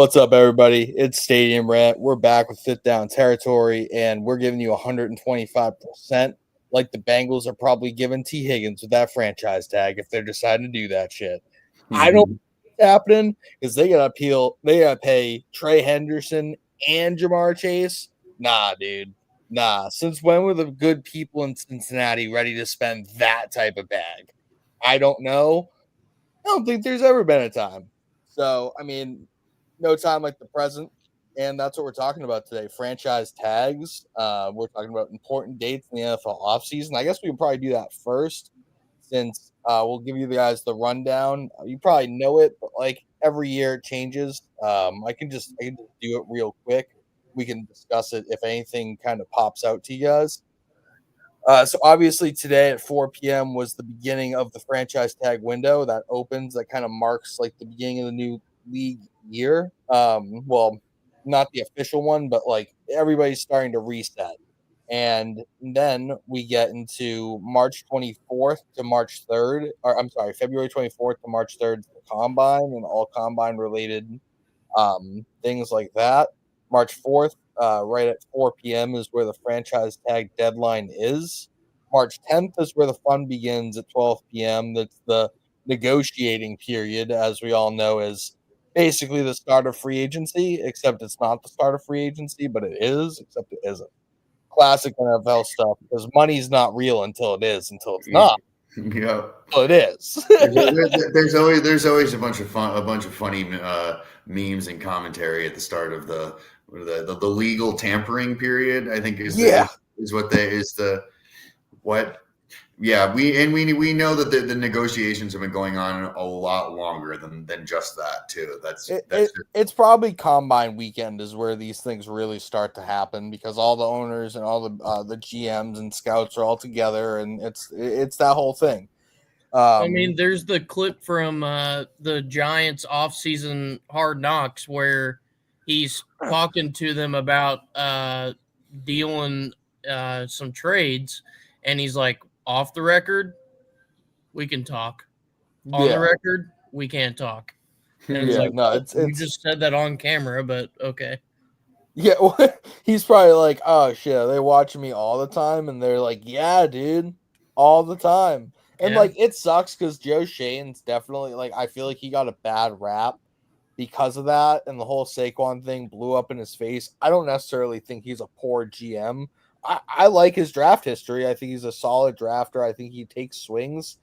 What's up, everybody? It's Stadium Rant. We're back with Sit Down Territory, and we're giving you 125%, like the Bengals are probably giving T. Higgins with that franchise tag if they're deciding to do that shit. I don't know what's happening because they gotta pay Trey Henderson and Jamar Chase. Nah, dude. Nah. Since when were the good people in Cincinnati ready to spend that type of bag? I don't know. I don't think there's ever been a time. So, I mean, no time like the present. And that's what we're talking about today. Franchise tags. We're talking about important dates in the NFL offseason. I guess we can probably do that first since we'll give you guys the rundown. You probably know it, but like every year it changes. I can just do it real quick. We can discuss it if anything kind of pops out to you guys. So obviously today at 4 p.m. was the beginning of the franchise tag window that opens. That kind of marks like the beginning of the new league year. Well, not the official one, but like everybody's starting to reset. And then we get into March 24th to March 3rd, or I'm sorry, February 24th to March 3rd, the combine and all combine related things like that. March 4th, right at 4 p.m. is where the franchise tag deadline is. March 10th is where the fun begins at 12 p.m. That's the negotiating period, as we all know, is basically the start of free agency, except it's not the start of free agency, but it is, except it isn't. Classic NFL stuff, because money's not real until it is, until it's not. Yeah, Well, it is. there's always a bunch of funny memes and commentary at the start of the legal tampering period. I think Yeah. is what they is the what. Yeah, we know that the negotiations have been going on a lot longer than just that too. It's probably combine weekend is where these things really start to happen because all the owners and all the GMs and scouts are all together, and it's that whole thing. I mean, there's the clip from the Giants offseason Hard Knocks where he's talking to them about dealing some trades, and he's like, off the record, we can talk. On the record, we can't talk. And it's like, no, you just said that on camera, but okay. Yeah, well, he's probably like, oh shit, are they watching me all the time? And they're like, yeah, dude, all the time. And like, it sucks because Joe Shane's definitely like, I feel like he got a bad rap because of that, and the whole Saquon thing blew up in his face. I don't necessarily think he's a poor GM. I like his draft history. I think he's a solid drafter. I think he takes swings.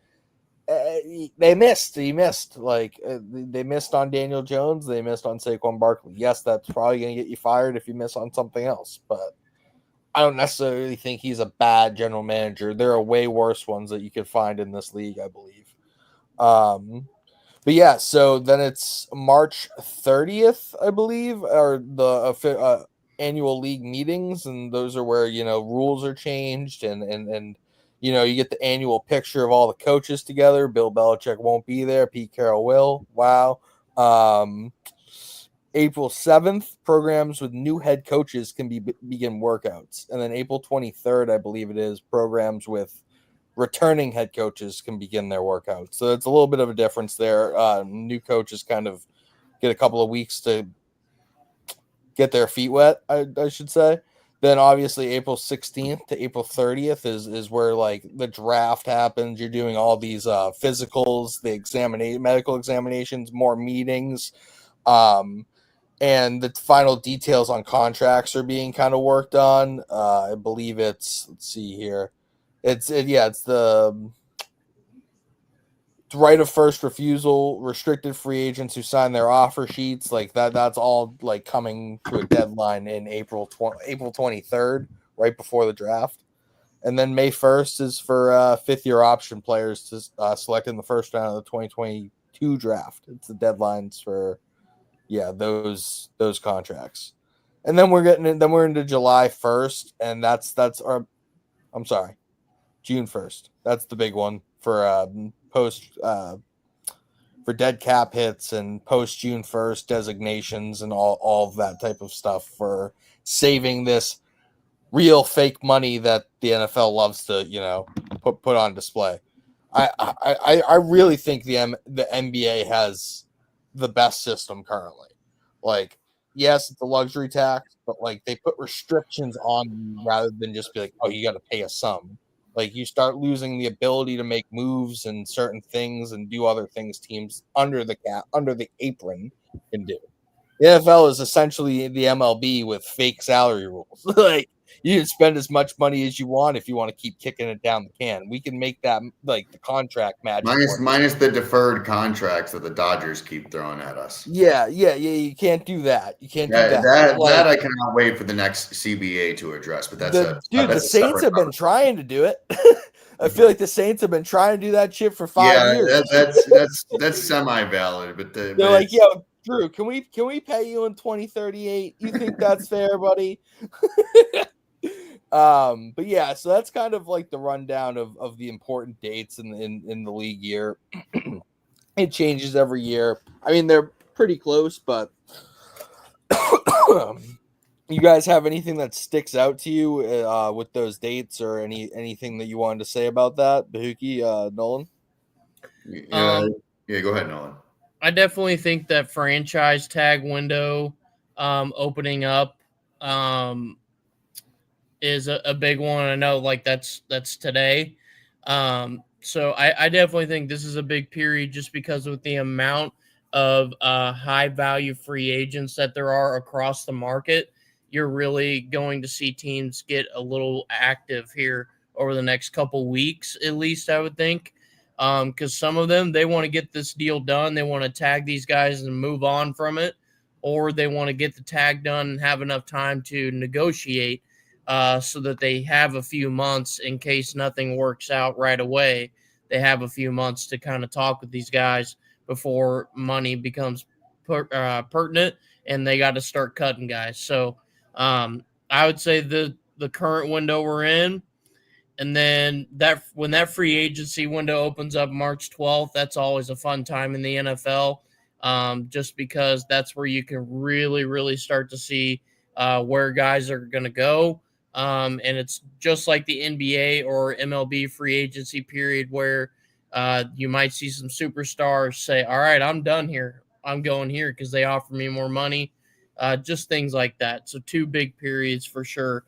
They missed. He missed. They missed on Daniel Jones. They missed on Saquon Barkley. Yes, that's probably going to get you fired if you miss on something else. But I don't necessarily think he's a bad general manager. There are way worse ones that you could find in this league, I believe. But yeah, so then it's March 30th, I believe, are the annual league meetings, and those are where rules are changed and you get the annual picture of all the coaches together. Bill Belichick won't be there. Pete Carroll will. Wow. April 7th, programs with new head coaches can begin workouts. And then April 23rd, I believe it is, programs with returning head coaches can begin their workouts. So it's a little bit of a difference there. New coaches kind of get a couple of weeks to get their feet wet, I should say. Then obviously April 16th to April 30th is where like the draft happens. You're doing all these physicals, the medical examinations, more meetings, and the final details on contracts are being kind of worked on. I believe let's see here. It's the right of first refusal, restricted free agents who sign their offer sheets, like that's all like coming to a deadline in April 23rd, right before the draft. And then May 1st is for fifth-year option players to select in the first round of the 2022 draft. It's the deadlines for those contracts. And then we're into July 1st, and that's June 1st. That's the big one for post for dead cap hits and post June 1st designations and all of that type of stuff for saving this real fake money that the NFL loves to put on display. I really think the NBA has the best system currently. Like, yes, it's a luxury tax, but like they put restrictions on you rather than just be like, oh, you got to pay a sum. Like you start losing the ability to make moves and certain things and do other things teams under the apron can do. The NFL is essentially the MLB with fake salary rules. Like you can spend as much money as you want if you want to keep kicking it down the can. We can make that like the contract magic work. Minus the deferred contracts that the Dodgers keep throwing at us. Yeah. You can't do that. You can't do That that. that I cannot wait for the next CBA to address. But that's the Saints have been trying to do it. I feel like the Saints have been trying to do that shit for 5 years. That's semi-valid, but they're like, yo, Drew, can we pay you in 2038? You think that's fair, buddy? But yeah, so that's kind of like the rundown of the important dates in the league year. It changes every year. I mean, they're pretty close, but you guys have anything that sticks out to you with those dates or anything that you wanted to say about that, Bahooke, Nolan? Yeah, go ahead, Nolan. I definitely think that franchise tag window opening up is a big one. I know, like that's today. So I definitely think this is a big period just because with the amount of high value free agents that there are across the market, you're really going to see teams get a little active here over the next couple weeks, at least I would think. Because some of them, they want to get this deal done. They want to tag these guys and move on from it, or they want to get the tag done and have enough time to negotiate so that they have a few months in case nothing works out right away. They have a few months to kind of talk with these guys before money becomes pertinent and they got to start cutting guys. So I would say the current window we're in, and then that when that free agency window opens up March 12th, that's always a fun time in the NFL, just because that's where you can really, really start to see where guys are going to go. And it's just like the NBA or MLB free agency period where you might see some superstars say, all right, I'm done here. I'm going here because they offer me more money. Just things like that. So 2 big periods for sure,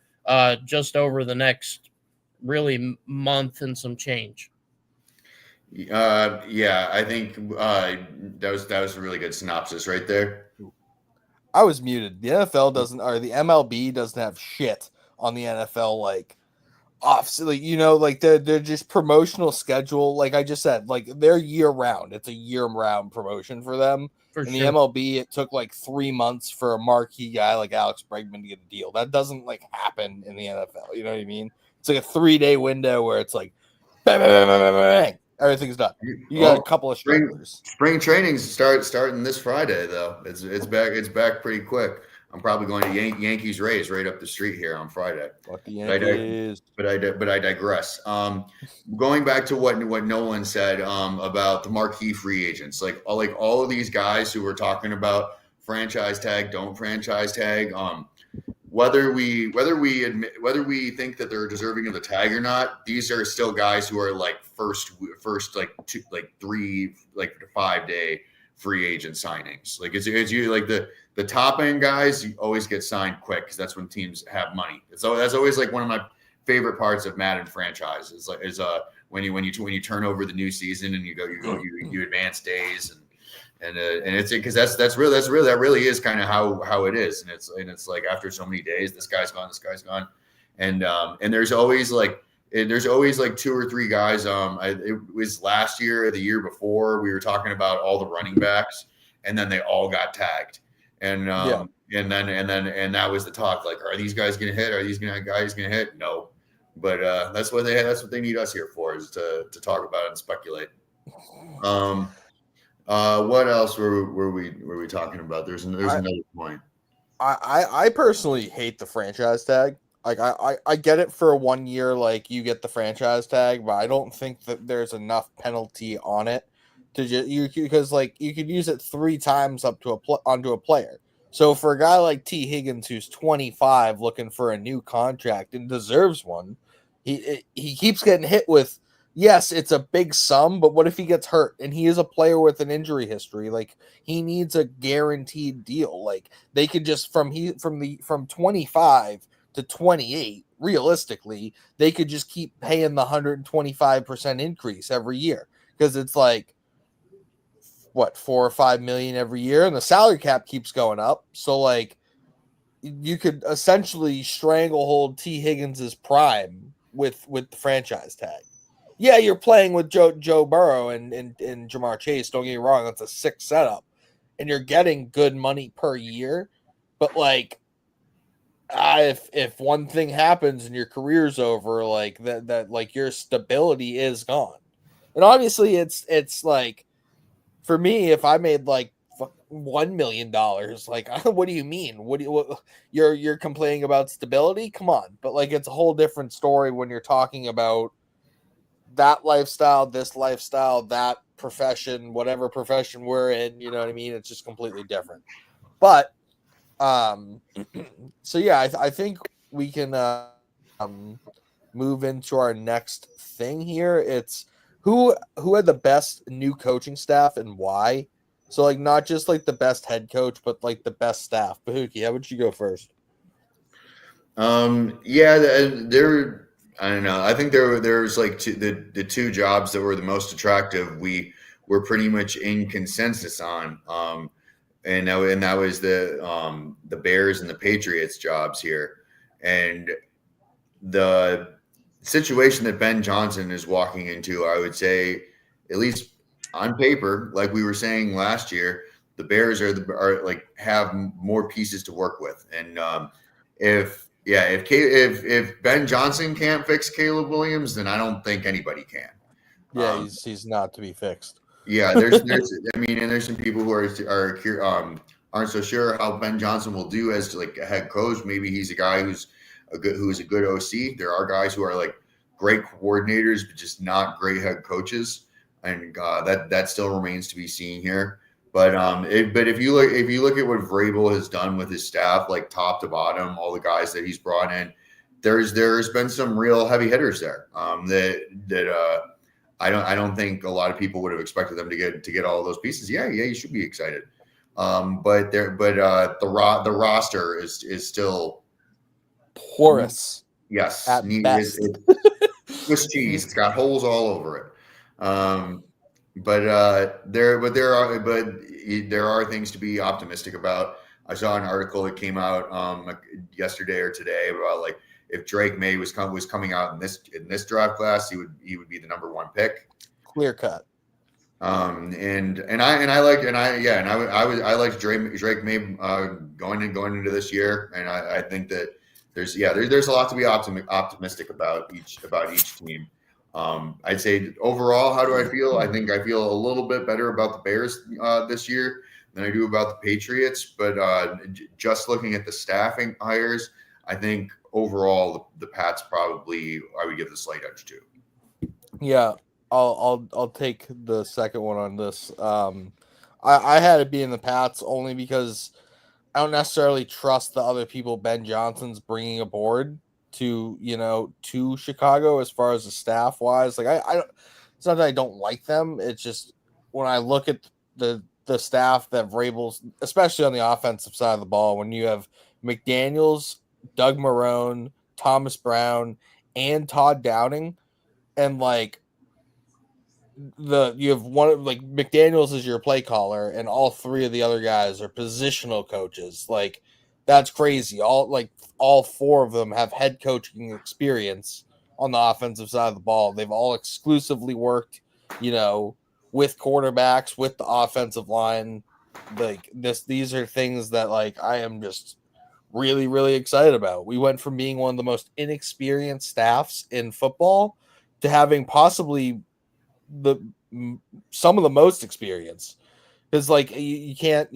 just over the next really month and some change. Yeah, I think that was a really good synopsis right there. I was muted. The NFL doesn't, or the MLB doesn't have shit on the NFL like off, like, you know, like they're just promotional schedule. Like I just said, like they're year round. It's a year round promotion for them. For In sure. the MLB, it took like 3 months for a marquee guy like Alex Bregman to get a deal. That doesn't like happen in the NFL. You know what I mean? It's like a 3-day window where it's like bang, bang, bang, bang, bang, everything's done. You got a couple of stragglers. Spring training's starting this Friday though. It's back pretty quick. I'm probably going to Yankees Rays right up the street here on Friday. Fuck the Yankees. But I digress. Going back to what Nolan said about the marquee free agents, like all of these guys who were talking about franchise tag, don't franchise tag. Whether we think that they're deserving of the tag or not, these are still guys who are like first like 3 to 5 day free agent signings. Like it's you like the top end guys, you always get signed quick because that's when teams have money. So that's always like one of my favorite parts of Madden franchise is when you turn over the new season and you advance days and it's because that really is kind of how it is, and it's like after so many days, this guy's gone, and there's always like 2 or 3 guys. It was last year or the year before we were talking about all the running backs, and then they all got tagged, and that was the talk. Like, are these guys gonna hit? Are these guys gonna hit? No, but that's what they need us here for, is to talk about it and speculate. What else were we talking about? There's another point. I personally hate the franchise tag. Like I get it for a 1 year, like you get the franchise tag, but I don't think that there's enough penalty on it to because like you could use it 3 times up to onto a player. So for a guy like T. Higgins who's 25 looking for a new contract and deserves one, he keeps getting hit with yes, it's a big sum, but what if he gets hurt and he is a player with an injury history? Like he needs a guaranteed deal. Like they could just from 25 to 28, realistically, they could just keep paying the 125% increase every year because it's like what 4 or 5 million every year, and the salary cap keeps going up. So like you could essentially stranglehold T. Higgins's prime with the franchise tag. Yeah, you're playing with Joe Burrow and Jamar Chase. Don't get me wrong, that's a sick setup, and you're getting good money per year. But like, if one thing happens and your career's over, like that like your stability is gone. And obviously, it's like for me, if I made like $1 million, like what do you mean? You're complaining about stability? Come on, but like it's a whole different story when you're talking about that lifestyle, this lifestyle, that profession, whatever profession we're in. You know what I mean? It's just completely different. But um, so yeah, I think we can um move into our next thing here. It's who had the best new coaching staff and why. So like not just like the best head coach, but like the best staff. Bahookie, how would you go first? Yeah, there. I don't know. I think there's like the two jobs that were the most attractive. We were pretty much in consensus on. And that was the Bears and the Patriots jobs here, and the situation that Ben Johnson is walking into, I would say, at least on paper, like we were saying last year, the Bears are like have more pieces to work with, and if Ben Johnson can't fix Caleb Williams, then I don't think anybody can. Yeah, he's not to be fixed. Yeah, there's I mean, and there's some people who aren't so sure how Ben Johnson will do as like a head coach. Maybe he's a guy who's a good OC. There are guys who are like great coordinators, but just not great head coaches, and that still remains to be seen here. But if you look at what Vrabel has done with his staff, like top to bottom, all the guys that he's brought in, there's been some real heavy hitters there. I don't think a lot of people would have expected them to get all of those pieces. Yeah, you should be excited. The roster is still Porous. Yes, at best. it's Swiss cheese. It's got holes all over it. There are things to be optimistic about. I saw an article that came out yesterday or today about like if Drake May was coming out in this draft class, he would be the number one pick. Clear cut. I liked Drake May going into this year, and I think that there's a lot to be optimistic about each team. I'd say overall, how do I feel? I think I feel a little bit better about the Bears this year than I do about the Patriots. But just looking at the staffing hires, I think overall the Pats probably I would give the slight edge to. Yeah, I'll take the second one on this. I had it be in the Pats only because I don't necessarily trust the other people Ben Johnson's bringing aboard to Chicago as far as the staff wise. Like I don't, it's not that I don't like them. It's just when I look at the staff that Vrabel's, especially on the offensive side of the ball, when you have McDaniels, Doug Marrone, Thomas Brown, and Todd Downing, and like you have one like McDaniels is your play caller, and all three of the other guys are positional coaches. Like that's crazy. All four of them have head coaching experience on the offensive side of the ball. They've all exclusively worked, with quarterbacks, with the offensive line. Like these are things that like I am just really, really excited about. We went from being one of the most inexperienced staffs in football to having possibly some of the most experience, because like you can't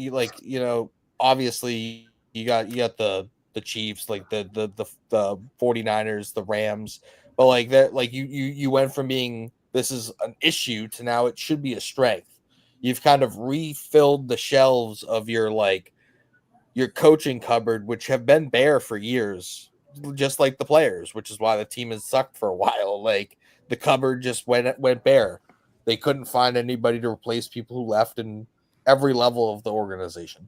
obviously you got the Chiefs, like the 49ers, the Rams, but like that, like you went from being this is an issue to now it should be a strength. You've kind of refilled the shelves of your coaching cupboard, which have been bare for years, just like the players, which is why the team has sucked for a while. Like the cupboard just went bare. They couldn't find anybody to replace people who left in every level of the organization.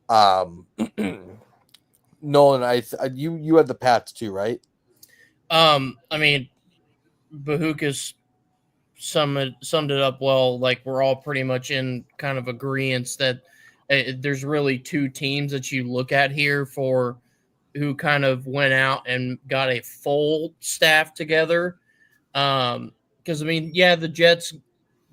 Nolan, you had the Pats too, right? I mean, Bahooke has summed it up well. Like, we're all pretty much in kind of agreement that there's really two teams that you look at here for who kind of went out and got a full staff together. Because I mean, yeah, the Jets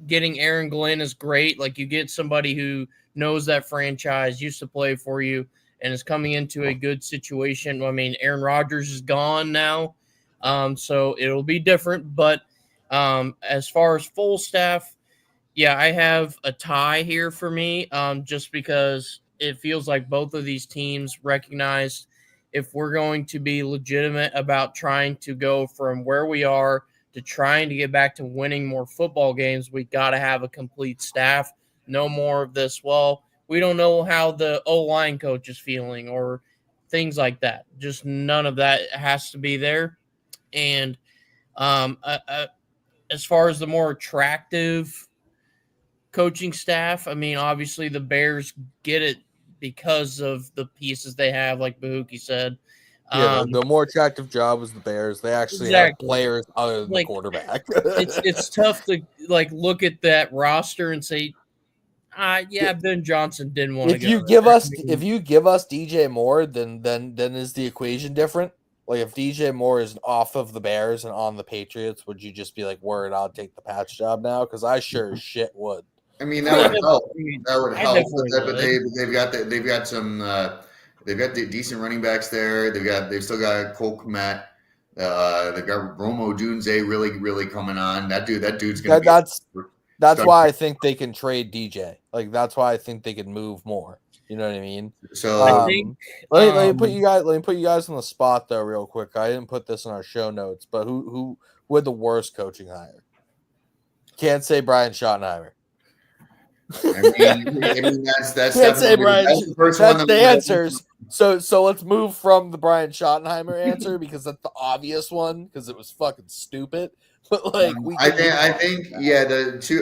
getting Aaron Glenn is great. Like, you get somebody who knows that franchise, used to play for you, and is coming into a good situation. I mean, Aaron Rodgers is gone now, so it'll be different. But as far as full staff, yeah, I have a tie here for me, just because it feels like both of these teams recognize if we're going to be legitimate about trying to go from where we are to trying to get back to winning more football games, we got to have a complete staff. No more of this, well, we don't know how the O-line coach is feeling or things like that. Just none of that has to be there. And as far as the more attractive coaching staff, I mean, obviously the Bears get it because of the pieces they have, like Bahooke said. Yeah, the more attractive job was the Bears. They actually have players other than the quarterback. it's tough to like look at that roster and say, yeah, Ben Johnson didn't want to go. If you give us DJ Moore, then is the equation different? Like, if DJ Moore is off of the Bears and on the Patriots, would you just be like, "Word, I'll take the Pats job now"? Because I sure as shit would. I mean, that would help. That would help. But they've got some they've got decent running backs there. They've still got Cole Kmet. They've got Romo Dunze really coming on. That dude's gonna that's why I think they can trade DJ. Like, that's why I think they can move more. You know what I mean? So I think, let me put you guys on the spot though, real quick. I didn't put this in our show notes, but who had the worst coaching hire? Can't say Brian Schottenheimer. I mean that's Can't say Brian. That's the answers. So let's move from the Brian Schottenheimer answer because that's the obvious one because it was fucking stupid. But like I think yeah, the two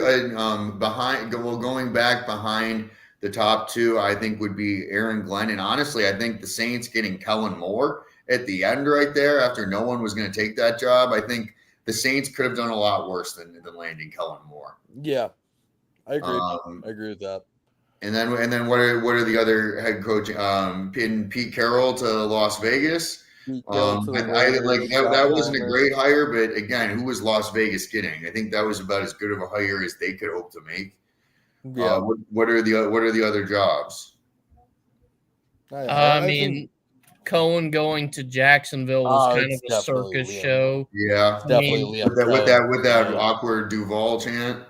going back behind the top two, I think would be Aaron Glenn, and honestly, I think the Saints getting Kellen Moore at the end right there after no one was going to take that job. I think the Saints could have done a lot worse than landing Kellen Moore. Yeah, I agree. I agree with that. And then what are the other head coach? Pete Carroll to Las Vegas. That wasn't a great hire, but again, who was Las Vegas getting? I think that was about as good of a hire as they could hope to make. Yeah. What are the other jobs? I mean, Cohen going to Jacksonville was kind of a circus show. Yeah, definitely with that awkward Duval chant.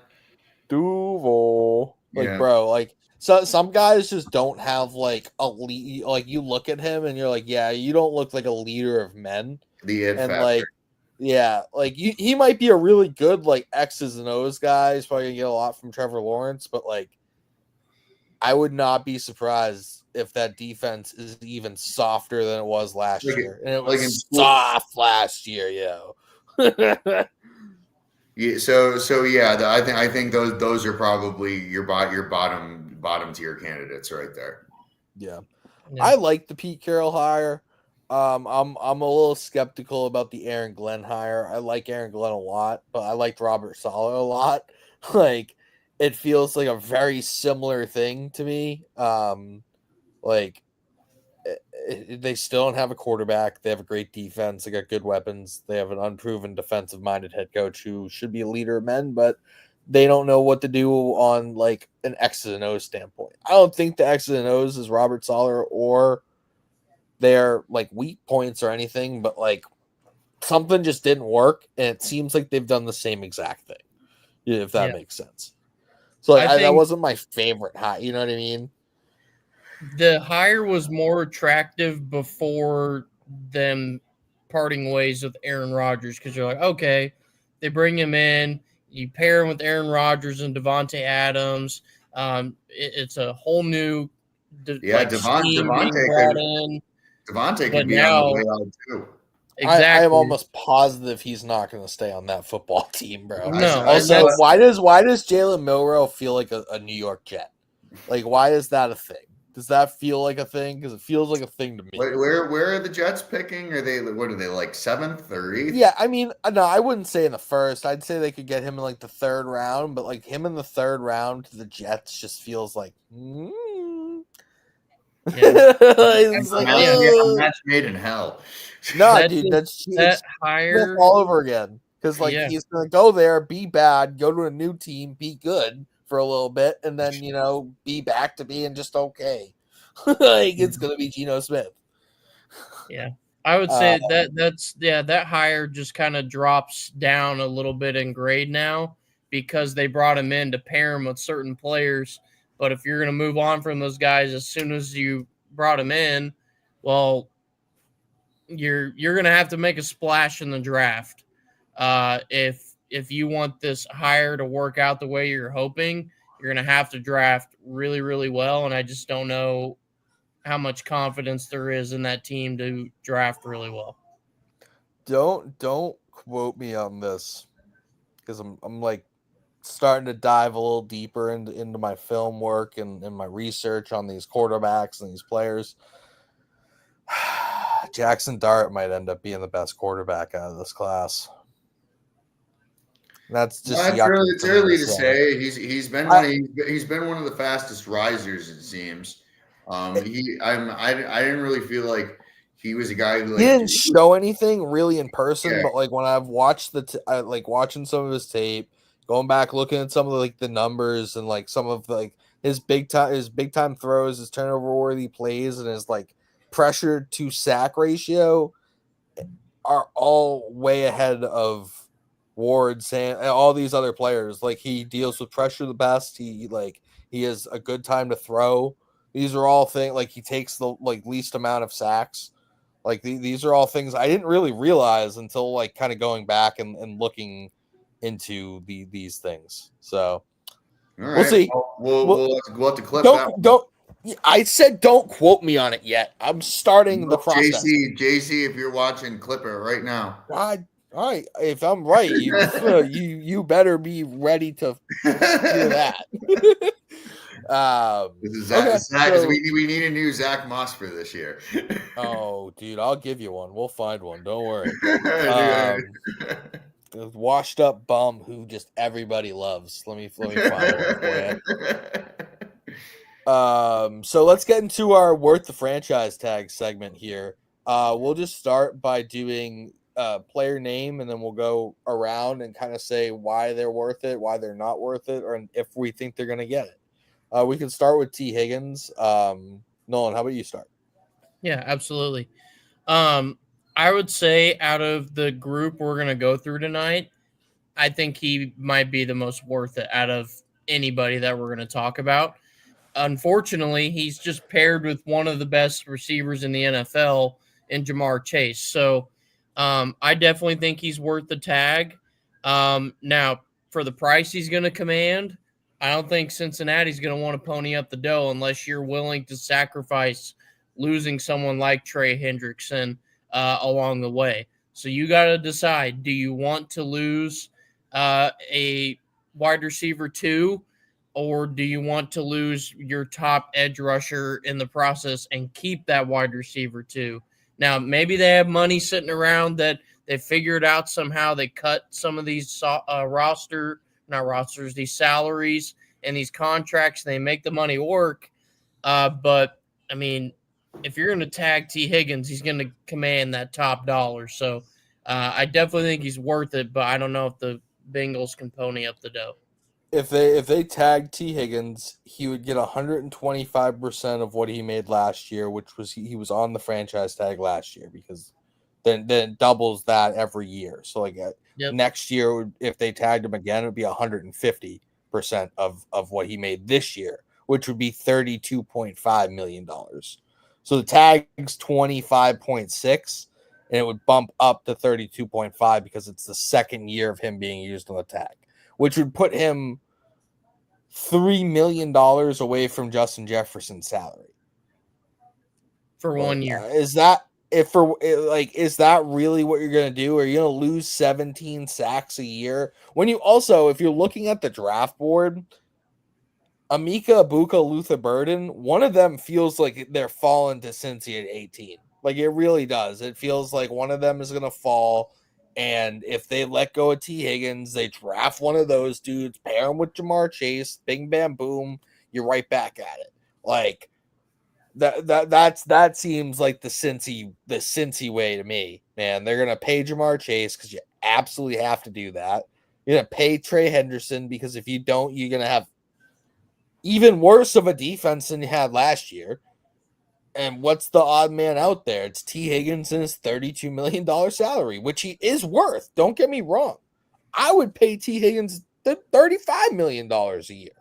Duval, bro, so some guys just don't have like a lead. Like, you look at him and you're like, yeah, you don't look like a leader of men. He might be a really good like X's and O's guy. He's probably gonna get a lot from Trevor Lawrence, but like, I would not be surprised if that defense is even softer than it was last year. And it was soft last year, yo. Yeah, so yeah, I think those are probably your bottom tier candidates right there. Yeah. I like the Pete Carroll hire. I'm a little skeptical about the Aaron Glenn hire. I like Aaron Glenn a lot, but I liked Robert Saleh a lot. Like, it feels like a very similar thing to me. They still don't have a quarterback. They have a great defense. They got good weapons. They have an unproven defensive-minded head coach who should be a leader of men, but they don't know what to do on like an X's and O's standpoint. I don't think the X's and O's is Robert Saleh or their like weak points or anything, but like something just didn't work, and it seems like they've done the same exact thing, if that makes sense. So that wasn't my favorite hire. You know what I mean? The hire was more attractive before them parting ways with Aaron Rodgers because you're like, okay, they bring him in, you pair him with Aaron Rodgers and Devontae Adams. It's a whole new Devontae could be on the way out too. Exactly. I am almost positive he's not going to stay on that football team, bro. No. Also, why does Jalen Milroe feel like a New York Jet? Like, why is that a thing? Does that feel like a thing? Because it feels like a thing to me. Where are the Jets picking? What are they, like 7th or 8th? Yeah, I mean, no, I wouldn't say in the first. I'd say they could get him in like the 3rd round, but like him in the 3rd round to the Jets just feels like. It's like, a match made in hell. No, dude, it's higher all over again. Because like he's gonna go there, be bad, go to a new team, be good for a little bit, and then be back to being just okay. Like it's gonna be Geno Smith. Yeah, I would say that hire just kind of drops down a little bit in grade now because they brought him in to pair him with certain players. But if you're gonna move on from those guys as soon as you brought him in, well, you're gonna have to make a splash in the draft. If you want this hire to work out the way you're hoping, you're gonna have to draft really, really well. And I just don't know how much confidence there is in that team to draft really well. Don't quote me on this because I'm like starting to dive a little deeper into my film work and my research on these quarterbacks and these players. Jackson Dart might end up being the best quarterback out of this class. That's just it's early to say. He's been one of the fastest risers, it seems. I didn't really feel like he was a guy who he didn't show anything really in person, but like when I've watched watching some of his tape, going back looking at some of the numbers and like some of his big time throws, his turnover worthy plays, and his pressure to sack ratio are all way ahead of Ward's and all these other players. Like he deals with pressure the best. He has a good time to throw. These are all things he takes the least amount of sacks. These are all things I didn't really realize until kind of going back and looking into these things. So we'll see. We'll have to clip that. Don't. I said don't quote me on it yet. I'm starting the process. JC, if you're watching, clip it right now. All right. If I'm right, you better be ready to hear that. This is Zach. So, we need a new Zach Moss for this year. Oh, dude, I'll give you one. We'll find one. Don't worry. The washed up bum who just everybody loves. Let me find one for you. So let's get into our worth the franchise tag segment here. We'll just start by doing player name, and then we'll go around and kind of say why they're worth it, why they're not worth it, or if we think they're going to get it. We can start with T. Higgins. Nolan, how about you start? Yeah, absolutely. I would say out of the group we're going to go through tonight, I think he might be the most worth it out of anybody that we're going to talk about. Unfortunately, he's just paired with one of the best receivers in the NFL in Jamar Chase. So I definitely think he's worth the tag. Now, for the price he's going to command, I don't think Cincinnati's going to want to pony up the dough unless you're willing to sacrifice losing someone like Trey Hendrickson along the way. So you got to decide, do you want to lose a wide receiver 2, or do you want to lose your top edge rusher in the process and keep that wide receiver 2? Now, maybe they have money sitting around that they figured out somehow. They cut some of these these salaries and these contracts, and they make the money work. But, I mean, if you're going to tag T. Higgins, he's going to command that top dollar. So I definitely think he's worth it, but I don't know if the Bengals can pony up the dough. If they tagged T. Higgins, he would get 125% of what he made last year, which was he was on the franchise tag last year, because then it doubles that every year. So next year, if they tagged him again, it would be 150% of what he made this year, which would be $32.5 million. So the tag's 25.6, and it would bump up to 32.5 because it's the second year of him being used on the tag, which would put him $3 million away from Justin Jefferson's salary for 1 year. Is that is that really what you're going to do? Are you going to lose 17 sacks a year? When you also, if you're looking at the draft board, Amika, Abuka, Luther Burden, one of them feels like they're falling to Cincy at 18. Like it really does. It feels like one of them is going to fall. And if they let go of T. Higgins, they draft one of those dudes, pair him with Jamar Chase, bing, bam, boom, you're right back at it. Like that seems like the Cincy way to me, man. They're gonna pay Jamar Chase because you absolutely have to do that. You're gonna pay Trey Henderson because if you don't, you're gonna have even worse of a defense than you had last year. And what's the odd man out there? It's T. Higgins and his $32 million salary, which he is worth. Don't get me wrong. I would pay T. Higgins $35 million a year.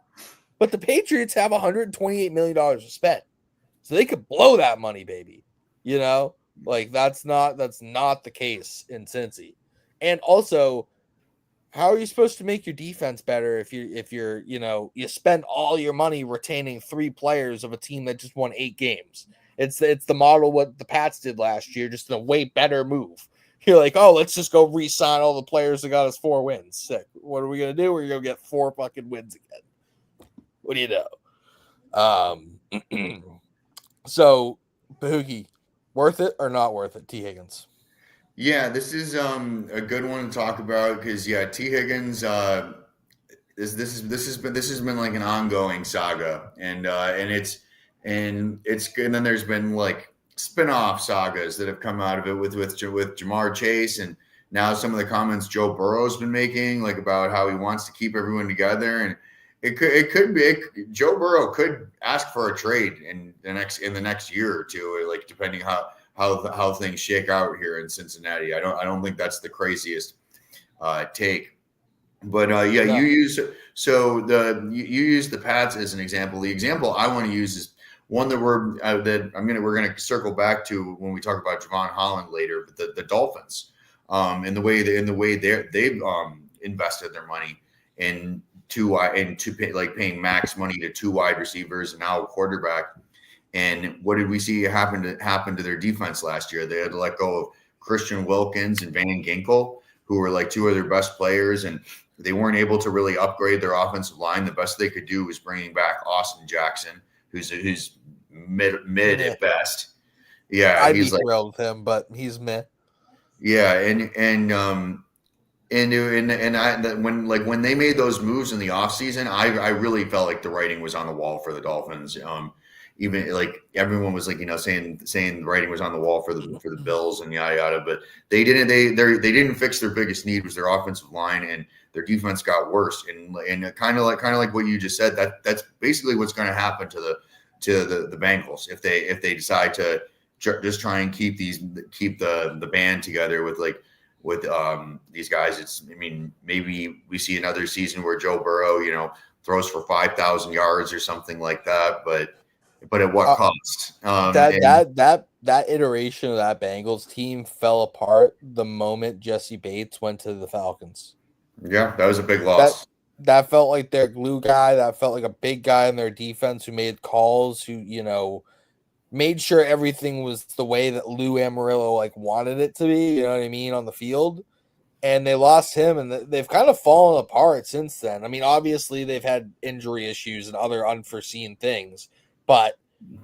But the Patriots have $128 million to spend. So they could blow that money, baby. You know? Like that's not the case in Cincy. And also, how are you supposed to make your defense better if you're you spend all your money retaining 3 players of a team that just won 8 games? It's the model what the Pats did last year, just in a way better move. You're like, oh, let's just go re-sign all the players that got us 4 wins. Sick. What are we gonna do? We're gonna get 4 fucking wins again. What do you know? So, Bahooke, worth it or not worth it? T. Higgins. Yeah, this is a good one to talk about because T. Higgins. This has been like an ongoing saga, and it's good. And then there's been like spin-off sagas that have come out of it with Jamar Chase, and now some of the comments Joe Burrow's been making, like about how he wants to keep everyone together, and it could be Joe Burrow could ask for a trade in the next year or two, like depending how things shake out here in Cincinnati. I don't think that's the craziest take, but no. you use the Pats as an example. The example I want to use is one that we're gonna circle back to when we talk about Javon Holland later. But the Dolphins, in the way they've invested their money in paying max money to 2 wide receivers and now a quarterback. And what did we see happen to their defense last year? They had to let go of Christian Wilkins and Van Ginkel, who were like 2 of their best players, and they weren't able to really upgrade their offensive line. The best they could do was bringing back Austin Jackson, who's mid at best. Yeah, I'd be thrilled with him, but he's meh. Yeah, when they made those moves in the offseason, I really felt like the writing was on the wall for the Dolphins. Even like everyone was like, saying the writing was on the wall for the Bills and yada yada, but they didn't fix their biggest need, was their offensive line, and their defense got worse. And kind of like what you just said, that's basically what's going to happen to the Bengals if they decide to just try and keep the band together with these guys. Maybe we see another season where Joe Burrow, throws for 5,000 yards or something like that, but at what cost? That iteration of that Bengals team fell apart the moment Jesse Bates went to the Falcons. Yeah, that was a big loss. That felt like their glue guy. That felt like a big guy in their defense who made calls, who made sure everything was the way that Lou Amarillo wanted it to be. You know what I mean, on the field. And they lost him, and they've kind of fallen apart since then. I mean, obviously they've had injury issues and other unforeseen things. But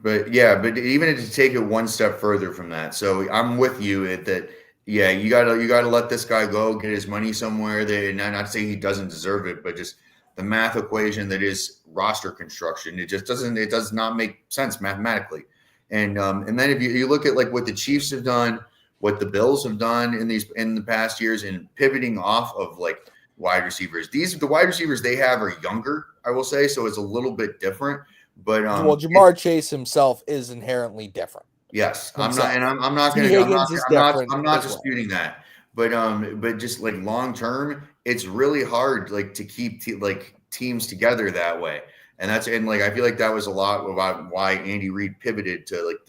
even to take it one step further from that, so I'm with you that you gotta let this guy go, get his money somewhere. Not to say he doesn't deserve it, but just the math equation that is roster construction, it does not make sense mathematically. And then if you look at what the Chiefs have done, what the Bills have done in the past years, and pivoting off of wide receivers, the wide receivers they have are younger, I will say, so it's a little bit different. But Jamar Chase himself is inherently different. Yes, himself. I'm not disputing that. But just long term, it's really hard to keep teams together that way. And I feel like that was a lot about why Andy Reid pivoted to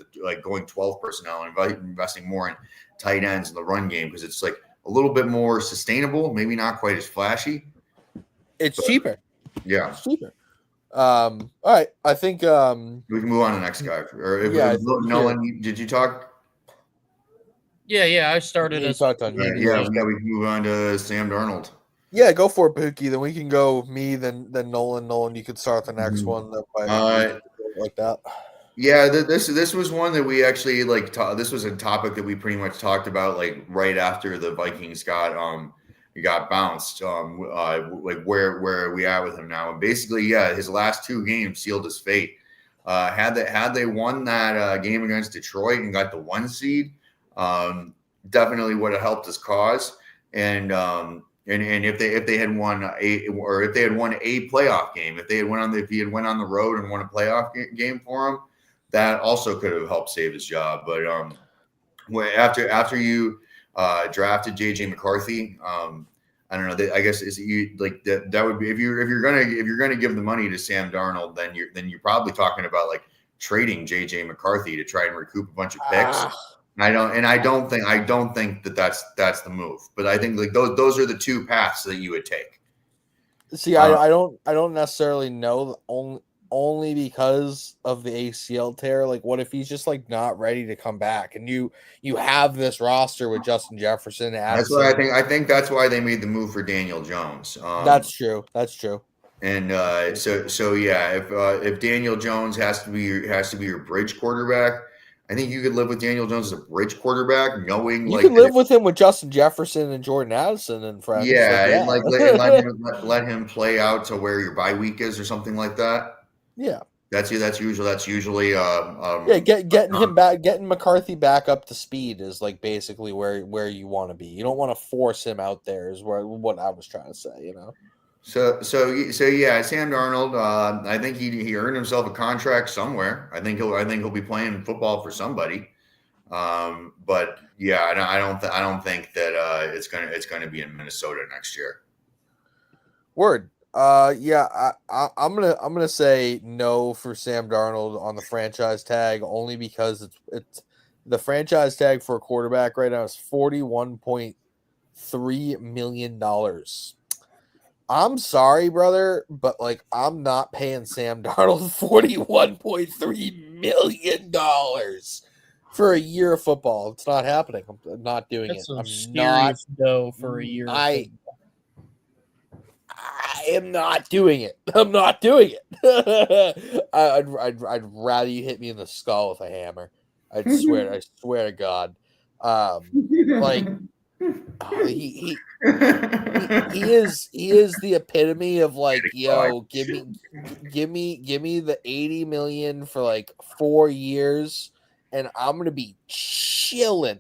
going 12 personnel and investing more in tight ends in the run game, because it's a little bit more sustainable, maybe not quite as flashy. But cheaper. Yeah, it's cheaper. All right, I think we can move on to the next guy. Or Nolan, did you talk? Yeah. I started You as talked on Yeah, me. yeah, we can move on to Sam Darnold. Yeah, go for it, Bahooke. Then we can go me, then Nolan. Nolan, you could start the next one. That like that. Yeah, this was one that we actually this was a topic that we pretty much talked about like right after the Vikings got bounced. Like where are we at with him now? And basically, yeah, his last 2 games sealed his fate. Had they won that game against Detroit and got the 1 seed, definitely would have helped his cause. And if they had won if they had won a playoff game, if he had went on the road and won a playoff game for him, that also could have helped save his job. But after you drafted JJ McCarthy, I don't know. I guess is you like that would be if you're gonna give the money to Sam Darnold, then you're probably talking about like trading JJ McCarthy to try and recoup a bunch of picks. I don't think that's the move. But I think like those are the 2 paths that you would take. See, I don't necessarily know only because of the ACL tear. Like, what if he's just like not ready to come back, and you have this roster with Justin Jefferson. That's what I think. I think that's why they made the move for Daniel Jones. That's true. And so yeah, if Daniel Jones has to be your bridge quarterback, I think you could live with Daniel Jones as a bridge quarterback, knowing you can live with him with Justin Jefferson and Jordan Addison and friends. Yeah, and let him play out to where your bye week is or something like that. Yeah, that's usually getting McCarthy back up to speed is like basically where you want to be. You don't want to force him out there is what I was trying to say, you know. So yeah, Sam Darnold. I think he earned himself a contract somewhere. I think he'll be playing football for somebody. But yeah, I don't think that it's gonna be in Minnesota next year. Word. Yeah, I'm gonna say no for Sam Darnold on the franchise tag only because it's the franchise tag for a quarterback right now is $41.3 million. I'm sorry, brother, but like I'm not paying Sam Darnold $41.3 million for a year of football. It's not happening. I'm not doing That's it. I'm serious dough for a year. I am not doing it. I'm not doing it. I'd rather you hit me in the skull with a hammer. I swear to God. Like he is the epitome of like, yo, give me the 80 million for like 4 years and I'm gonna be chilling.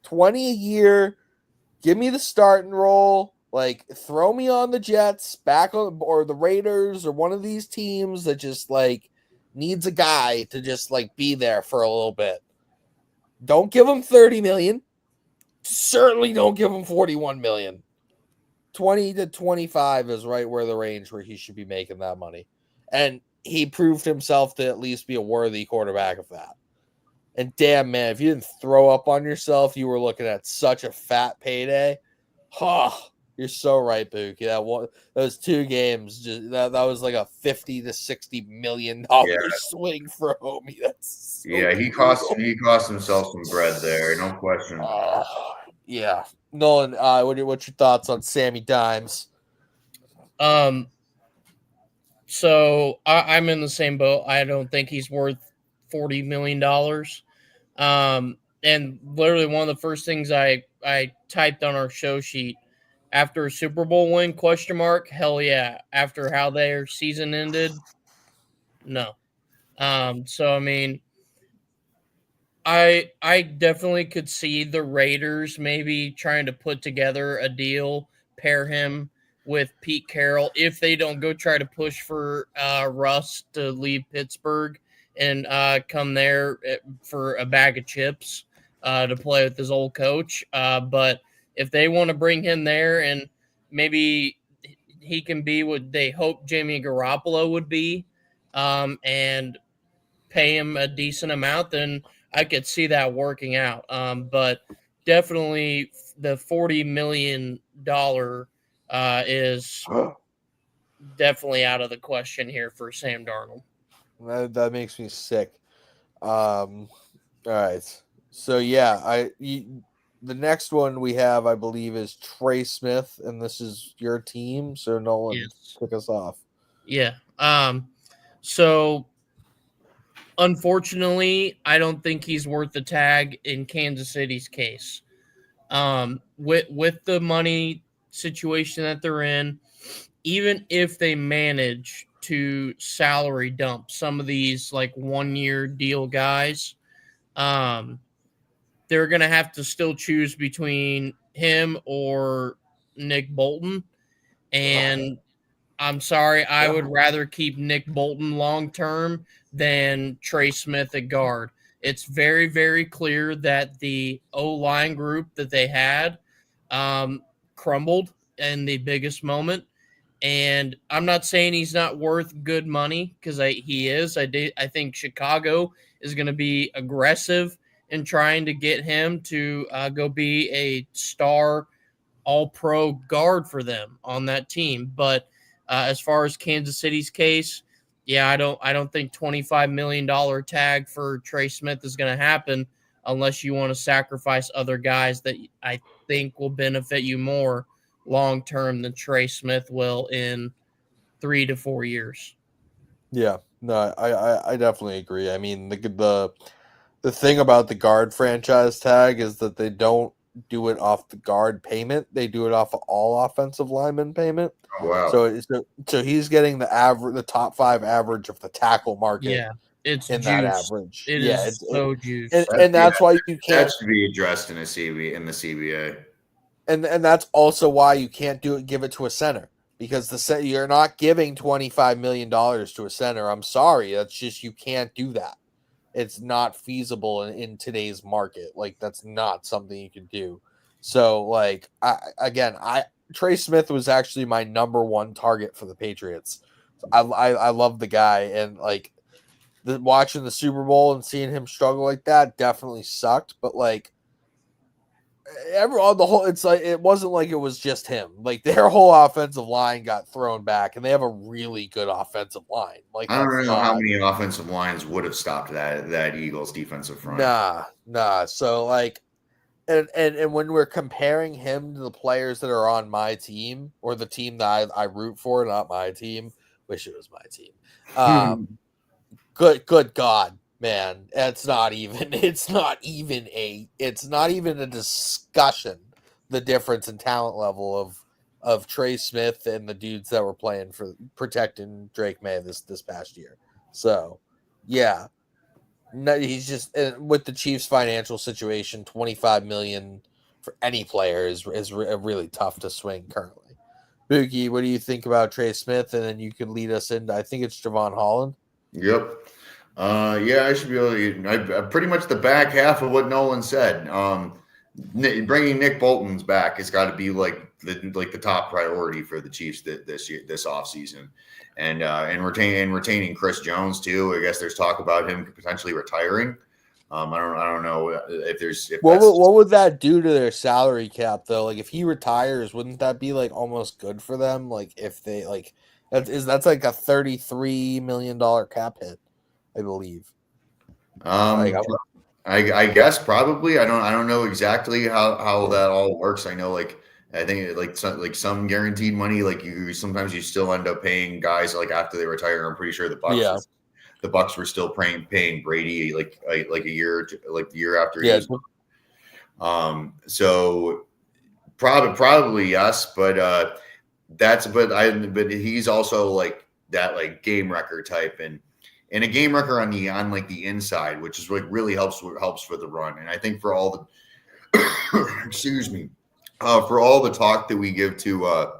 20 a year, give me the starting role, like throw me on the Jets back on or the Raiders or one of these teams that just like needs a guy to just like be there for a little bit. Don't give him 30 million. Certainly don't give him 41 million. 20 to 25 is right where the range where he should be making that money. And he proved himself to at least be a worthy quarterback of that. And damn, man, if you didn't throw up on yourself, you were looking at such a fat payday. Oh, you're so right, Bahooke. Those 2 games, just that was like a $50 to $60 million swing for Homie. That's so he cost himself some bread there, no question. Yeah. Nolan, what's your thoughts on Sammy Dimes? So I'm in the same boat. I don't think he's worth $40 million. And literally one of the first things I typed on our show sheet after a Super Bowl win, ? Hell yeah. After how their season ended, no. So I mean, I definitely could see the Raiders maybe trying to put together a deal, pair him with Pete Carroll if they don't go try to push for Russ to leave Pittsburgh and come there for a bag of chips to play with his old coach. But if they want to bring him there and maybe he can be what they hope Jimmy Garoppolo would be, and pay him a decent amount, then I could see that working out. But definitely the $40 million is definitely out of the question here for Sam Darnold. That makes me sick. All right. So yeah, the next one we have, I believe, is Trey Smith, and this is your team. So Nolan, Yes. kick us off. Yeah. So unfortunately, I don't think he's worth the tag in Kansas City's case. With the money situation that they're in, even if they manage to salary dump some of these like 1 year deal guys, um, they're gonna have to still choose between him or Nick Bolton. And I'm sorry, I would rather keep Nick Bolton long term than Trey Smith at guard. It's very, very clear that the O line group that they had crumbled in the biggest moment. And I'm not saying he's not worth good money because he is. I think Chicago is going to be aggressive in trying to get him to go be a star all-pro guard for them on that team. But as far as Kansas City's case, yeah, I don't think $25 million tag for Trey Smith is going to happen unless you want to sacrifice other guys that I think will benefit you more long term than Trey Smith will in 3 to 4 years. Yeah, no, I definitely agree. I mean, the thing about the guard franchise tag is that they don't do it off the guard payment; they do it off of all offensive lineman payment. Oh, wow. So he's getting the top 5 average of the tackle market. Yeah, it's in juice. that average. It yeah, is so juice. and that's why you can't. That should be addressed in the CBA. And that's also why you can't give it to a center, because you're not giving $25 million to a center. I'm sorry, that's just, you can't do that. It's not feasible in today's market. Like, that's not something you can do. So, like, Trey Smith was actually my number 1 target for the Patriots. I love the guy, and like watching the Super Bowl and seeing him struggle like that definitely sucked. But like, it's like, it wasn't like it was just him. Like, their whole offensive line got thrown back, and they have a really good offensive line. Like, I don't know how many offensive lines would have stopped that Eagles defensive front. Nah. So like, and when we're comparing him to the players that are on my team, or the team that I root for, not my team. Wish it was my team. Good God, man, it's not even a discussion, the difference in talent level of Trey Smith and the dudes that were playing for protecting Drake May this past year. So yeah, no, he's just, with the Chiefs financial situation, $25 million for any player is really tough to swing currently. Boogie, what do you think about Trey Smith? And then you can lead us into, I think it's Javon Holland. Yep. Yeah, I should be able to. Pretty much the back half of what Nolan said. Bringing Nick Bolton's back has got to be like the top priority for the Chiefs this offseason, and retaining Chris Jones too. I guess there's talk about him potentially retiring. I don't know if what would that do to their salary cap though? Like, if he retires, wouldn't that be like almost good for them? Like, if they like that's like a $33 million cap hit, I believe. I guess probably. I don't know exactly how that all works. I know, like, I think like some guaranteed money, like sometimes you still end up paying guys like after they retire. I'm pretty sure the Bucks were still paying Brady like a year like the year after. Yeah. So probably yes, but he's also like that, like, game wrecker type, and a game wrecker on the inside, which is like really helps for the run. And I think for all the excuse me, for all the talk that we give to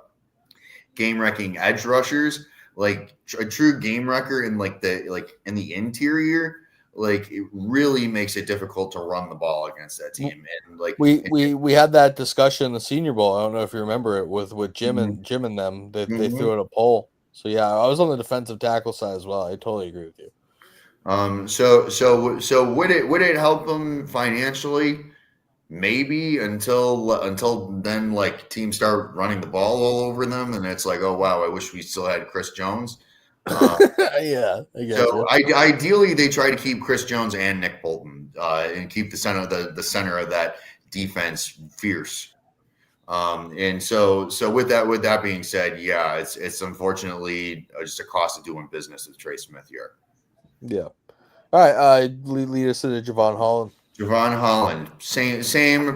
game wrecking edge rushers, like a true game wrecker in in the interior, like, it really makes it difficult to run the ball against that team. And like we had that discussion in the Senior Bowl. I don't know if you remember it with Jim and them. They threw it a poll. So yeah, I was on the defensive tackle side as well. I totally agree with you. So would it help them financially? Maybe until then, like, teams start running the ball all over them, and it's like, oh wow, I wish we still had Chris Jones. Yeah, I guess. So ideally, they try to keep Chris Jones and Nick Bolton, and keep the center of that defense fierce. And so with that being said, yeah, it's unfortunately just a cost of doing business with Trey Smith here. Yeah. All right. Lead us into Javon Holland. Javon Holland, same,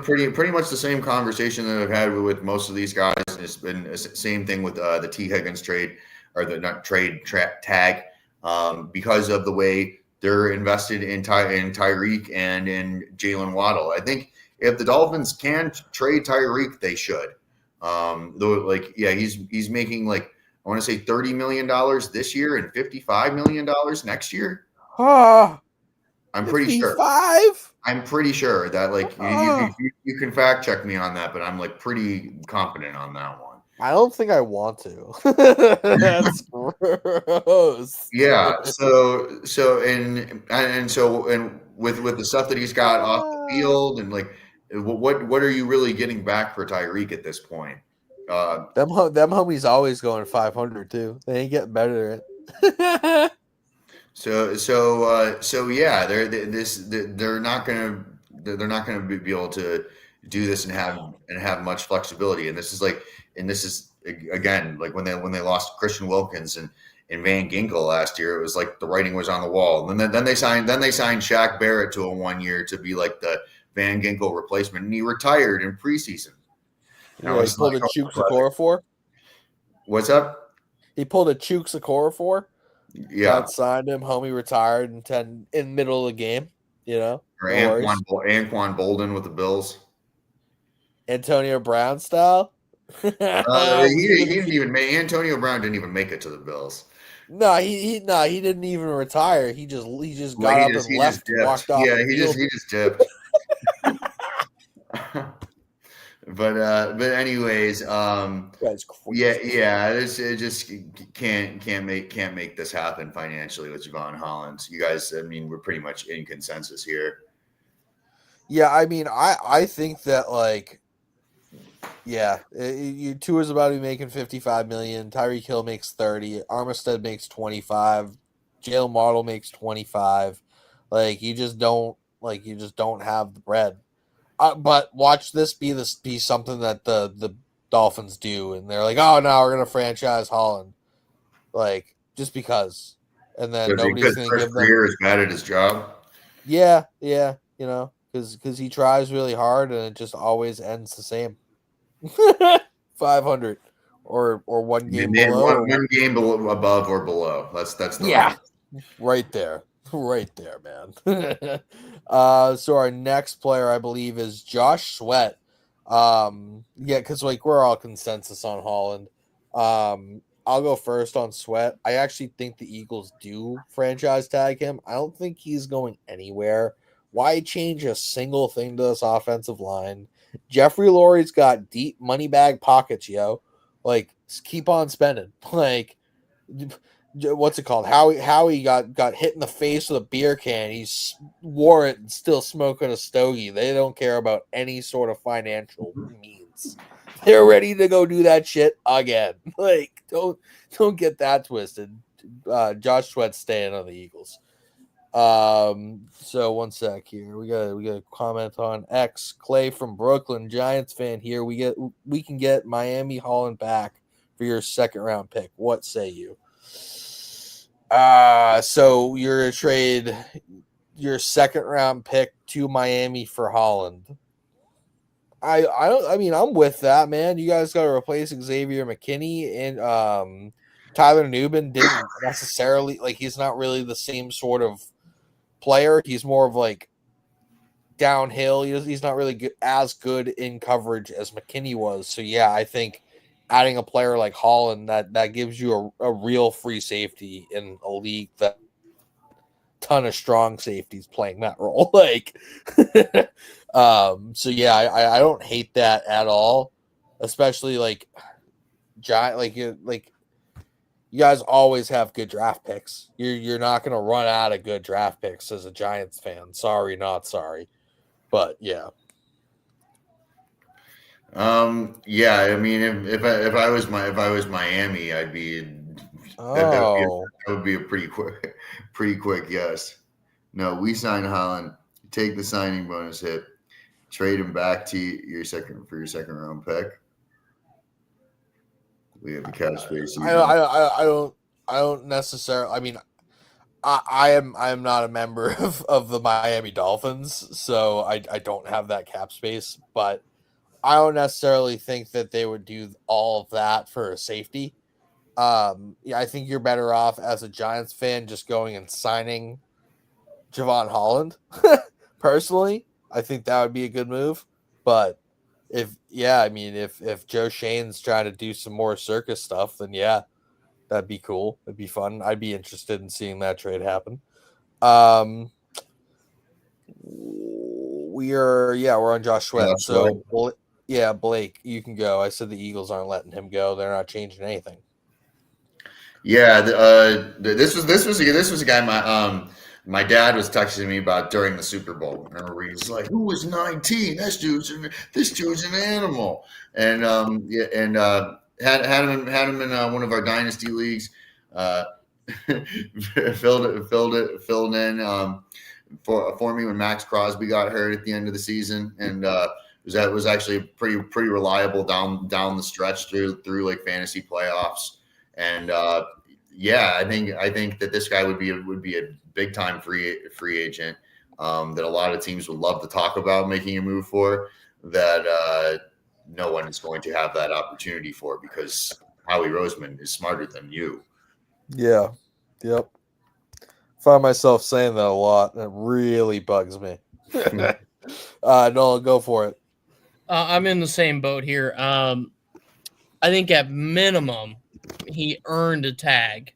pretty much the same conversation that I've had with most of these guys. It's been the same thing with the T Higgins trade, or the not trade tag, because of the way they're invested in Tyreek and in Jalen Waddle. I think if the Dolphins can trade Tyreek, they should. Though, like, yeah, he's making like, I want to say $30 million this year and $55 million next year. I'm pretty sure. 55? I'm pretty sure that, like, you can fact check me on that, but I'm like pretty confident on that one. I don't think I want to. That's gross. Yeah. So with the stuff that he's got off the field, and like, what are you really getting back for Tyreek at this point? Them homies always going 500 too. They ain't getting better at it. So yeah, they're not gonna be able to do this and have much flexibility. And this is again, like when they lost Christian Wilkins and Van Ginkel last year, it was like the writing was on the wall. And then they signed Shaq Barrett to a 1 year to be like the Van Ginkel replacement, and he retired in preseason. Yeah, he pulled a Chukes What's up? He pulled a Chukes for. Yeah, signed him. Homie retired in middle of the game. You know, or Anquan Bolden with the Bills. Antonio Brown style. He didn't even make Antonio Brown didn't even make it to the Bills. No, he didn't even retire. He just got up and left, walked off. Yeah, he just dipped. But anyways, That's crazy. yeah, it just can't make this happen financially with Javon Holland. You guys, I mean, we're pretty much in consensus here. Yeah, I mean, I think that, like, yeah, Tua's about to be making $55 million. Tyreek Hill makes 30. Armstead makes 25. Jalen Waddle makes 25. Like, you just don't have the bread. But watch this be something that the Dolphins do, and they're like, oh no, we're gonna franchise Holland, like, just because, and then nobody's gonna give them. Greer is bad at his job. Yeah, you know, because he tries really hard, and it just always ends the same. 500 or one game below. One game above or below. That's the right there. Right there, man. So our next player, I believe, is Josh Sweat. Yeah, because like we're all consensus on Holland. I'll go first on Sweat. I actually think the Eagles do franchise tag him. I don't think he's going anywhere. Why change a single thing to this offensive line? Jeffrey Lurie's got deep money bag pockets, yo. Like, keep on spending. Like, what's it called? Howie got hit in the face with a beer can. He wore it and still smoking a stogie. They don't care about any sort of financial means. They're ready to go do that shit again. Like, don't get that twisted. Josh Sweat's staying on the Eagles. So one sec here. We got a comment on X. Clay from Brooklyn, Giants fan here. We can get Miami Holland back for your second round pick. What say you? So you're gonna trade your second round pick to Miami for Holland. I mean, I'm with that, man. You guys got to replace Xavier McKinney, and Tyler Newman didn't necessarily, like, he's not really the same sort of player. He's more of like downhill. He's not really as good in coverage as McKinney was. So yeah, I think adding a player like Holland that gives you a real free safety in a league that ton of strong safeties playing that role. Like, so yeah, I don't hate that at all, especially like you guys always have good draft picks. You're not gonna run out of good draft picks as a Giants fan. Sorry, not sorry, but yeah. Yeah, I mean, if I was Miami, I'd be. That would be a pretty quick yes. No, we sign Holland. Take the signing bonus hit. trade him back to your second round pick. We have the cap space. I don't necessarily. I mean, I am not a member of the Miami Dolphins, so I don't have that cap space. But I don't necessarily think that they would do all of that for a safety. Yeah, I think you're better off as a Giants fan just going and signing Javon Holland. Personally, I think that would be a good move. But if Joe Shane's trying to do some more circus stuff, then yeah, that'd be cool. It'd be fun. I'd be interested in seeing that trade happen. We're on Josh Sweat. So Blake, you can go. I said the Eagles aren't letting him go. They're not changing anything. Yeah, this was a guy my dad was texting me about during the Super Bowl. Remember, where he was like, "Who was 19? This dude's an animal." And had him in one of our dynasty leagues. Filled in for me when Max Crosby got hurt at the end of the season, and was actually pretty reliable down the stretch through like fantasy playoffs. And I think that this guy would be a big time free agent that a lot of teams would love to talk about making a move for, that no one is going to have that opportunity for, because Howie Roseman is smarter than you. Yeah. Yep. Find myself saying that a lot. That really bugs me. Nolan, go for it. I'm in the same boat here. I think at minimum he earned a tag,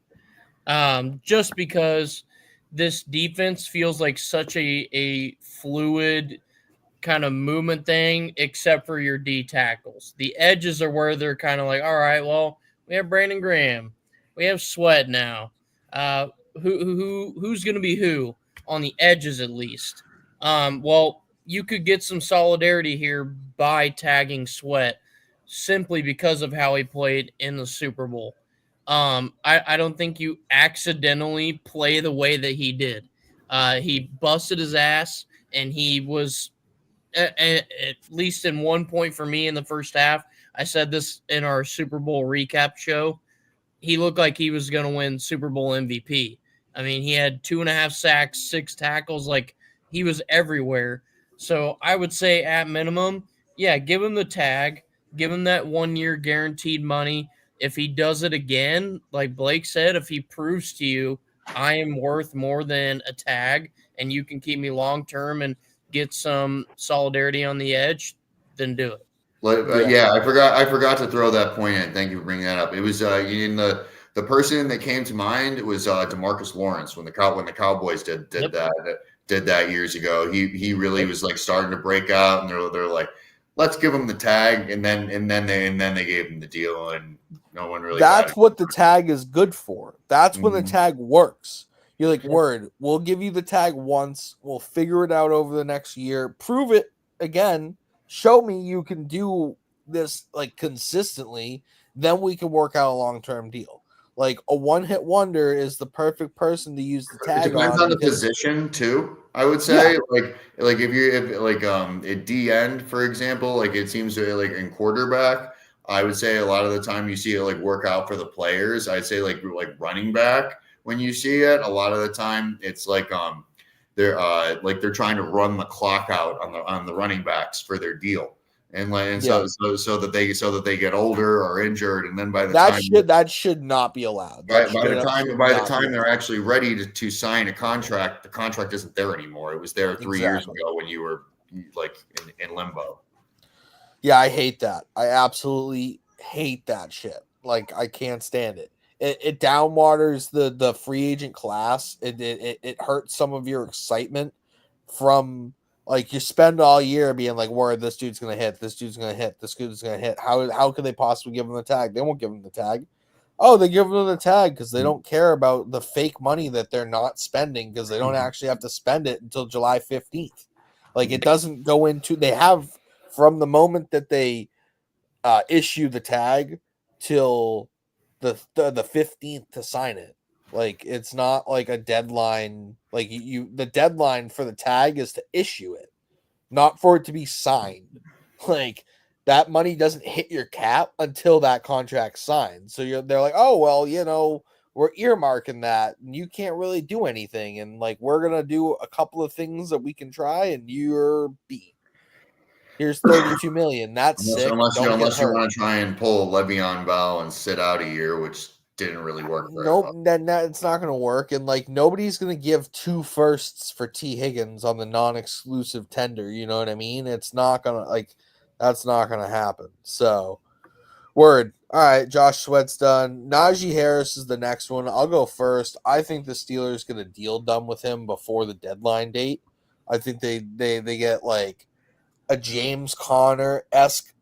just because this defense feels like such a fluid kind of movement thing, except for your D tackles. The edges are where they're kind of like, all right, well, we have Brandon Graham, we have Sweat now. Who's going to be who on the edges at least? Well, you could get some solidarity here by tagging Sweat simply because of how he played in the Super Bowl. I don't think you accidentally play the way that he did. He busted his ass, and he was at least in one point for me in the first half. I said this in our Super Bowl recap show. He looked like he was going to win Super Bowl MVP. I mean, he had 2.5 sacks, 6 tackles. Like, he was everywhere. So I would say at minimum, yeah, give him the tag, give him that 1 year guaranteed money. If he does it again, like Blake said, if he proves to you I am worth more than a tag and you can keep me long term and get some solidarity on the edge, then do it. I forgot to throw that point in. Thank you for bringing that up. It was in the person that came to mind was DeMarcus Lawrence when the Cowboys did that years ago. He really was like starting to break out, and they're like, let's give him the tag, and then they gave him the deal, and no one really. That's what the tag is good for. That's when the tag works. You're like, word, we'll give you the tag once. We'll figure it out over the next year. Prove it again. Show me you can do this like consistently. Then we can work out a long-term deal. Like a one-hit wonder is the perfect person to use the tag. It depends on the position too. I would say, like if at D end, for example, like it seems to like in quarterback, I would say a lot of the time you see it like work out for the players. I'd say like running back, when you see it, a lot of the time it's like they're trying to run the clock out on the running backs for their deal. So that they get older or injured, and then by the time that should not be allowed. By the time they're actually ready to sign a contract, the contract isn't there anymore. It was there 3 years ago when you were like in limbo. Yeah, I hate that. I absolutely hate that shit. Like I can't stand it. It downwaters the free agent class. It hurts some of your excitement from. Like you spend all year being like, "Word, this dude's gonna hit. This dude's gonna hit. This dude's gonna hit." How could they possibly give him the tag? They won't give him the tag. Oh, they give them the tag because they don't care about the fake money that they're not spending because they don't actually have to spend it until July 15th. Like it doesn't go into. They have from the moment that they issue the tag till the 15th to sign it. Like it's not like a deadline. Like the deadline for the tag is to issue it. not for it to be signed. Like that money doesn't hit your cap until that contract's signed. So they're like, oh well, we're earmarking that, and you can't really do anything, and like we're gonna do a couple of things that we can try, and you're beat. Here's 32 million. That's sick. Don't get unless you hurt. want to try and pull Le'Veon Bell and sit out a year, which didn't really work very Nope, well. then it's not going to work. And like nobody's going to give 2 firsts for T. Higgins on the non-exclusive tender. You know what I mean? It's not going to that's not going to happen. So, word. All right, Josh Sweat's done. Najee Harris is the next one. I'll go first. I think the Steelers get a deal done with him before the deadline date. I think they get like a James Conner-esque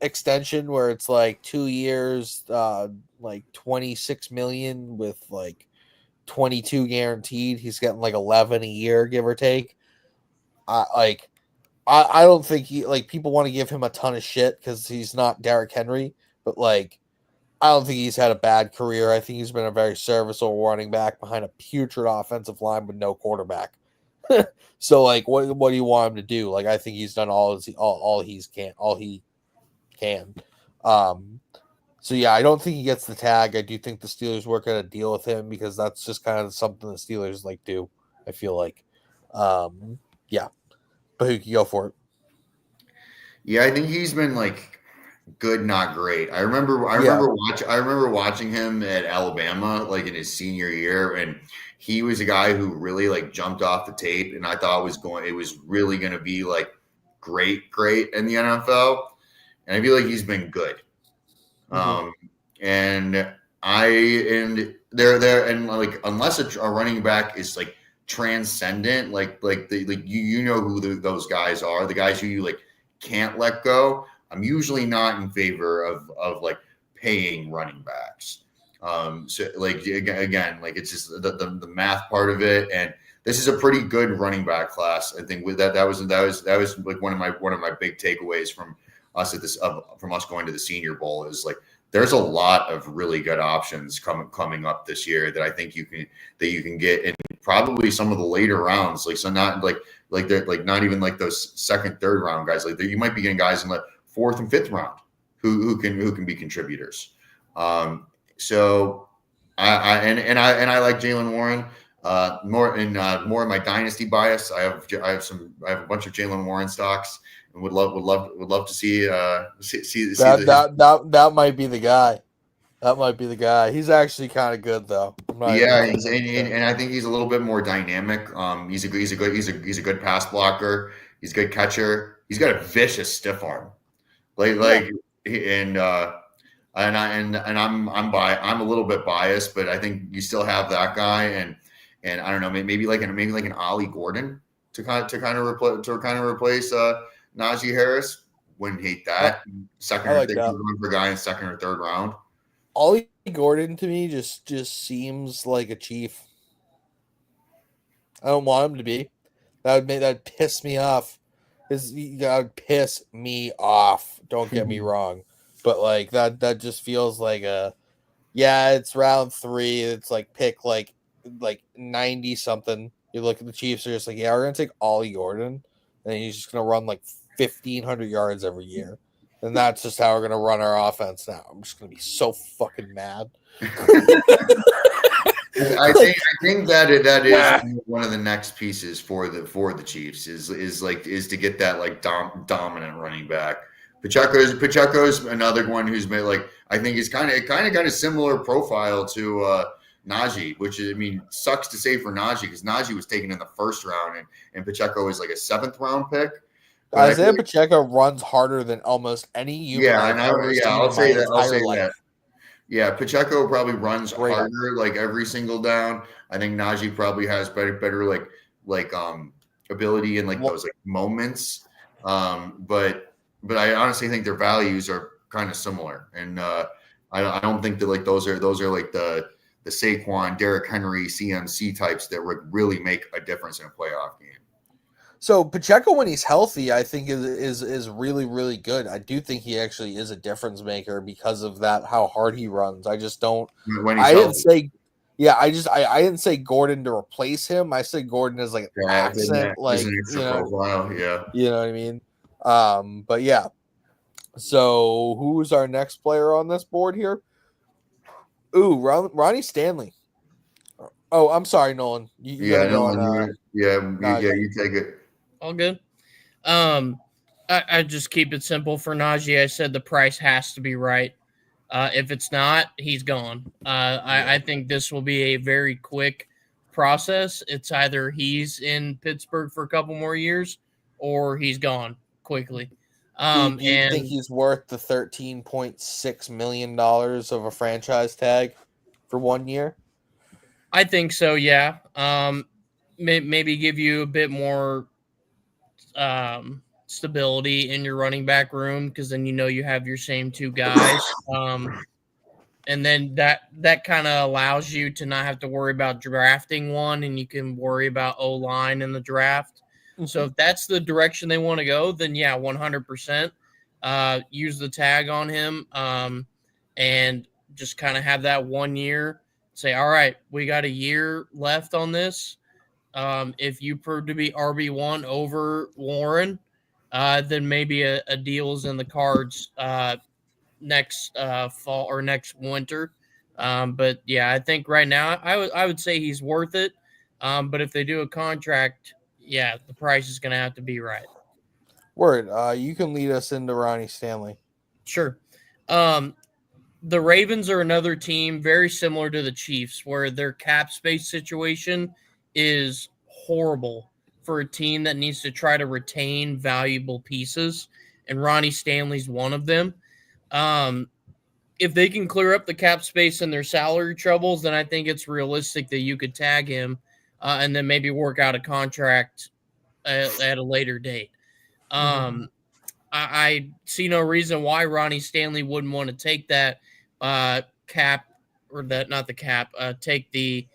extension where it's like 2 years, like 26 million with like 22 guaranteed. He's getting like 11 a year, give or take. I don't think people want to give him a ton of shit because he's not Derrick Henry, but like I don't think he's had a bad career. I think he's been a very serviceable running back behind a putrid offensive line with no quarterback. So like what do you want him to do? Like I think he's done all he can. So yeah, I don't think he gets the tag. I do think the Steelers work out a deal with him because that's just kind of something the Steelers like do. I feel like, yeah. Bahooke, go for it. Yeah, I think he's been like good, not great. I remember watching him at Alabama like in his senior year, and he was a guy who really like jumped off the tape, and I thought it was really going to be like great in the NFL, and I feel like he's been good. And they're like unless a running back is like transcendent, like you know who those guys are, the guys who you like can't let go. I'm usually not in favor of like paying running backs. So like again, like it's just the math part of it, and this is a pretty good running back class. I think with that was like one of my big takeaways from us from us going to the Senior Bowl is like there's a lot of really good options coming up this year that I think you can get in probably some of the later rounds. Like so not like they're like not even like those second, third round guys. Like you might be getting guys in the 4th and 5th round who can be contributors. So I like Jaylen Warren. More of my dynasty bias. I have a bunch of Jaylen Warren stocks, and would love to see that might be the guy. That might be the guy. He's actually kind of good though. Yeah, and I think he's a little bit more dynamic. He's a good pass blocker. He's a good catcher. He's got a vicious stiff arm. I'm a little bit biased, but I think you still have that guy, and I don't know, maybe like an Ollie Gordon to kind of replace Najee Harris. Wouldn't hate that. Second or third for a guy in 2nd or 3rd round. Ollie Gordon to me just seems like a Chief. I don't want him to be. That'd piss me off. That would piss me off. Don't get me wrong, but like that just feels like it's round 3. It's like pick like 90 something. You look at the Chiefs, they're just like, yeah, we're gonna take Ollie Gordon, and he's just gonna run like 1,500 yards every year. And that's just how we're gonna run our offense now. I'm just gonna be so fucking mad. I think that is one of the next pieces for the Chiefs is to get that like dominant running back. Pacheco's another one who's made like I think is kind of got a similar profile to Najee, which is, I mean, sucks to say for Najee because Najee was taken in the 1st round and Pacheco is like a 7th round pick. Isaiah Pacheco runs harder than almost any human. I'll say that. Yeah, Pacheco probably runs harder like every single down. I think Najee probably has better ability in like those like moments. But I honestly think their values are kind of similar, and I don't think that like those are like the Saquon, Derrick Henry, CMC types that would really make a difference in a playoff game. So Pacheco, when he's healthy, I think is really, really good. I do think he actually is a difference maker because of that, how hard he runs. I just don't. When he's healthy. Yeah, I didn't say Gordon to replace him. I said Gordon as like an accent, There's like an extra profile. Yeah. you know what I mean. But yeah. So who's our next player on this board here? Ooh, Ronnie Stanley. Oh, I'm sorry, Nolan. You got Yeah, to go no, on. you take it. All good. I just keep it simple for Najee. I said the price has to be right. If it's not, he's gone. I think this will be a very quick process. It's either he's in Pittsburgh for a couple more years or he's gone quickly. Do you think And he's worth the $13.6 million of a franchise tag for 1 year? I think so, yeah. Maybe give you a bit more stability in your running back room because then you know you have your same two guys. And then that kind of allows you to not have to worry about drafting one, and you can worry about O line in the draft. So if that's the direction they want to go, then yeah, 100%. Use the tag on him, and just kind of have that 1 year. Say, all right, we got a year left on this. If you prove to be RB1 over Warren, then maybe a deal is in the cards next fall or next winter. But yeah, I think right now I would say he's worth it. But if they do a contract, yeah, the price is going to have to be right. Word. You can lead us into Ronnie Stanley. Sure. The Ravens are another team very similar to the Chiefs, where their cap space situation is horrible for a team that needs to try to retain valuable pieces, and Ronnie Stanley's one of them. If they can clear up the cap space and their salary troubles, then I think it's realistic that you could tag him and then maybe work out a contract at a later date. I see no reason why Ronnie Stanley wouldn't want to take that cap or that not the cap, take the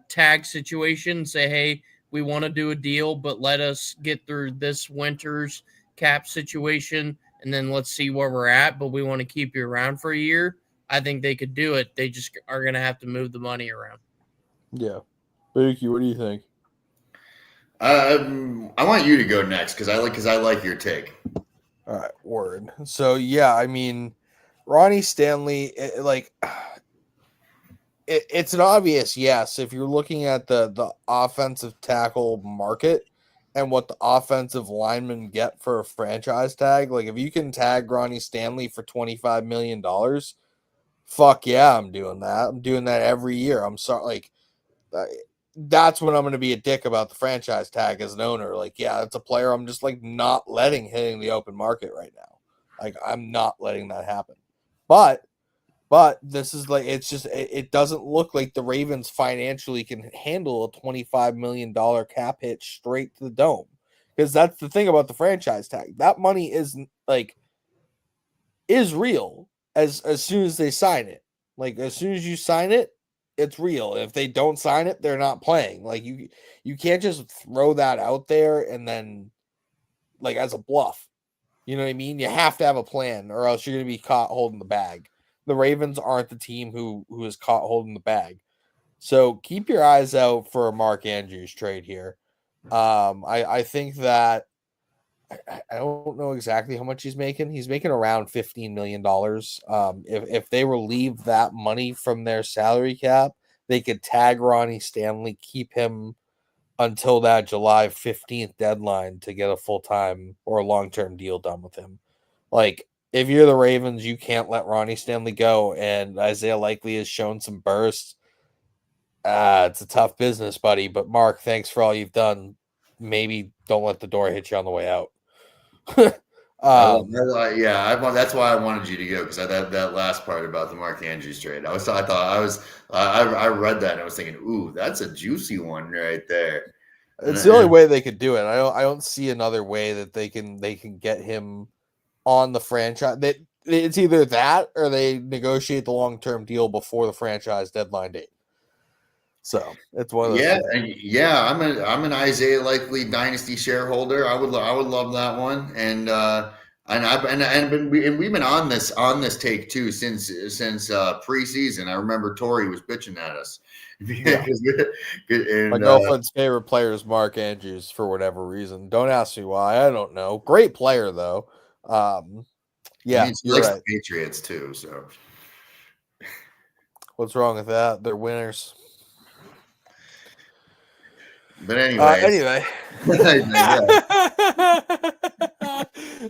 tag situation and say, hey, we want to do a deal, but let us get through this winter's cap situation and then let's see where we're at. But we want to keep you around for a year. I think they could do it. They just are going to have to move the money around. Yeah. Bahooke, what do you think? I want you to go next because I like your take. All right, word. So yeah, I mean, Ronnie Stanley, it's an obvious yes if you're looking at the offensive tackle market and what the offensive linemen get for a franchise tag. Like if you can tag Ronnie Stanley for $25 million, fuck yeah, I'm doing that. I'm doing that every year. I'm sorry, like that's when I'm going to be a dick about the franchise tag as an owner. Like, yeah, it's a player I'm just like not letting hitting the open market right now. Like, I'm not letting that happen. But this is like it's just it doesn't look like the Ravens financially can handle a $25 million cap hit straight to the dome. Because that's the thing about the franchise tag. That money is real as soon as they sign it. Like as soon as you sign it, it's real. If they don't sign it, they're not playing. Like you can't just throw that out there and then like as a bluff. You know what I mean? You have to have a plan or else you're going to be caught holding the bag. The Ravens aren't the team who is caught holding the bag. So keep your eyes out for a Mark Andrews trade here. I think that I don't know exactly how much he's making. He's making around $15 million. If they relieve that money from their salary cap, they could tag Ronnie Stanley, keep him until that July 15th deadline to get a full-time or a long-term deal done with him. Like, if you're the Ravens, you can't let Ronnie Stanley go, and Isaiah Likely has shown some bursts. It's a tough business, buddy, but Mark, thanks for all you've done. Maybe don't let the door hit you on the way out. That's why I wanted you to go because that last part about the Mark Andrews trade. I read that and I was thinking, ooh, that's a juicy one right there. It's the only way they could do it. I don't see another way that they can get him on the franchise. It's either that or they negotiate the long-term deal before the franchise deadline date. So it's one of those. I'm an Isaiah Likely dynasty shareholder. I would love that one, and we've been on this take too since preseason. I remember Tori was bitching at us. Yeah. My girlfriend's favorite player is Mark Andrews for whatever reason. Don't ask me why. I don't know. Great player though. Yeah, I mean, she you're likes right. the Patriots too. So What's wrong with that? They're winners. but anyways, anyway.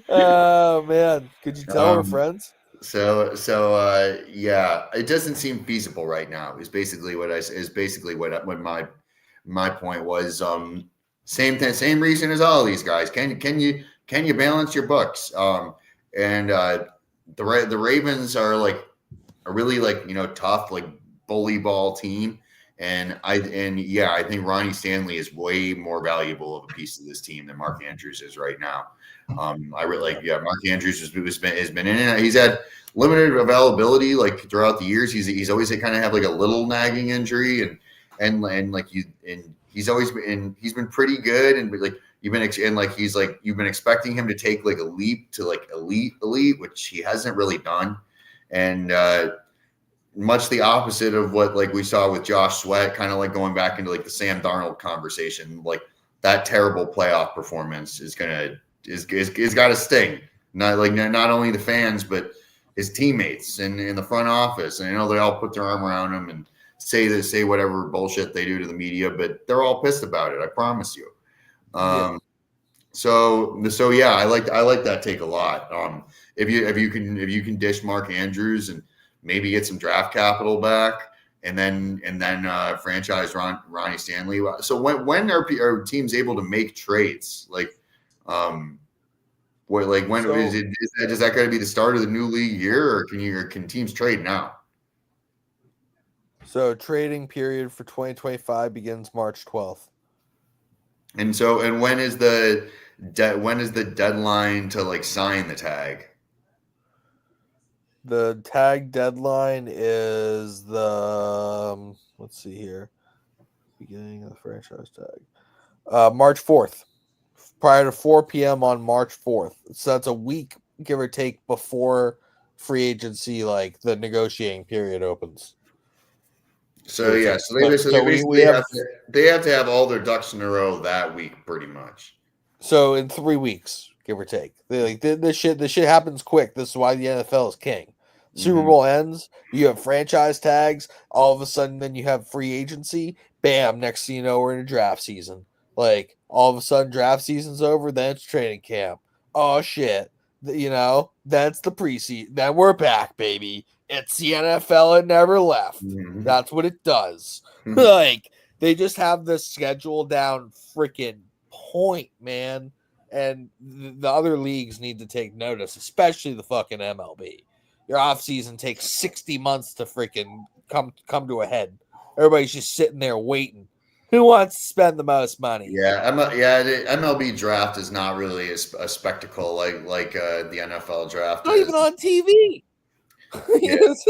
Oh man, could you tell we're friends? Yeah, it doesn't seem feasible right now. Is basically what my point was. Same reason as all these guys. Can you balance your books? And the Ravens are like a really tough bully ball team. And I think Ronnie Stanley is way more valuable of a piece of this team than Mark Andrews is right now. I really Mark Andrews has been in and he's had limited availability throughout the years. He's always kind of have a little nagging injury he's always been he's been pretty good and you've been expecting him to take a leap to elite, which he hasn't really done. And much the opposite of what we saw with Josh Sweat, kind of going back into the Sam Darnold conversation. That terrible playoff performance is got to sting. Not only the fans but his teammates and in the front office. And I know they all put their arm around him and say whatever bullshit they do to the media, but they're all pissed about it. I promise you. So yeah, I like that take a lot. If you can dish Mark Andrews and maybe get some draft capital back, and then franchise Ronnie Stanley. So when are teams able to make trades? Does that got to be the start of the new league year, or can teams trade now? So trading period for 2025 begins March 12th. And when is the deadline to sign the tag? The tag deadline is the let's see here, beginning of the franchise tag, March 4th, prior to 4 p.m. on March 4th. So that's a week, give or take, before free agency, the negotiating period opens. So yeah, so they have to have all their ducks in a row that week, pretty much. So in 3 weeks, give or take, this shit happens quick. This is why the NFL is king. Super Bowl ends, you have franchise tags. All of a sudden, then you have free agency. Bam! Next thing you know, we're in a draft season. All of a sudden, draft season's over. Then it's training camp. Oh shit! That's the preseason. Then we're back, baby. It's the NFL. It never left. Mm-hmm. That's what it does. They just have the schedule down freaking point, man. And the other leagues need to take notice, especially the fucking MLB. Your offseason takes 60 months to freaking come to a head. Everybody's just sitting there waiting. Who wants to spend the most money? Yeah, the MLB draft is not really a spectacle like the NFL draft. Not even on TV. Yeah. It's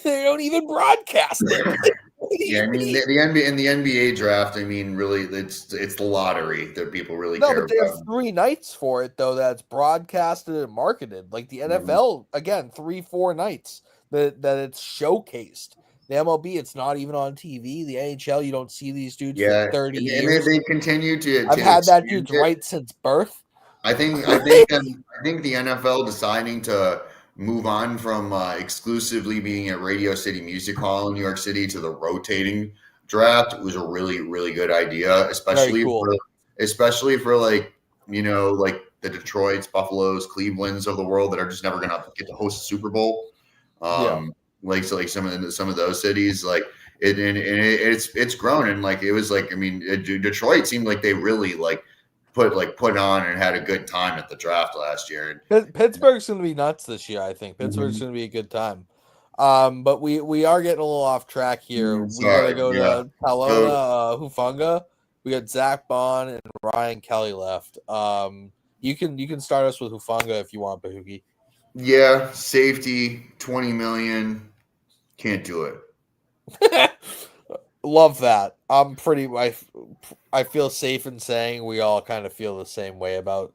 they don't even broadcast it. Yeah, I mean the NBA draft. I mean, really, it's the lottery that people really care but they about. have 3 nights for it though. That's broadcasted and marketed. Like the NFL, again, 3-4 nights that it's showcased. The MLB, it's not even on TV. The NHL, you don't see these dudes for 30 years. They continue to. I've had that dude's right since birth. I think the NFL deciding to move on from exclusively being at Radio City Music Hall in New York City to the rotating draft was a really, really good idea, especially for the Detroits, Buffaloes, Clevelands of the world that are just never going to get to host a Super Bowl. Some of those cities, it's grown, and it was Detroit seemed like they really put on and had a good time at the draft last year. Pittsburgh's going to be nuts this year. I think Pittsburgh's going to be a good time. But we are getting a little off track here. We got to go to Kelowna, Hufunga. We got Zach Bond and Ryan Kelly left. You can start us with Hufunga if you want, Bahooke. Yeah, safety, $20 million. Can't do it. Love that. I feel safe in saying we all kind of feel the same way about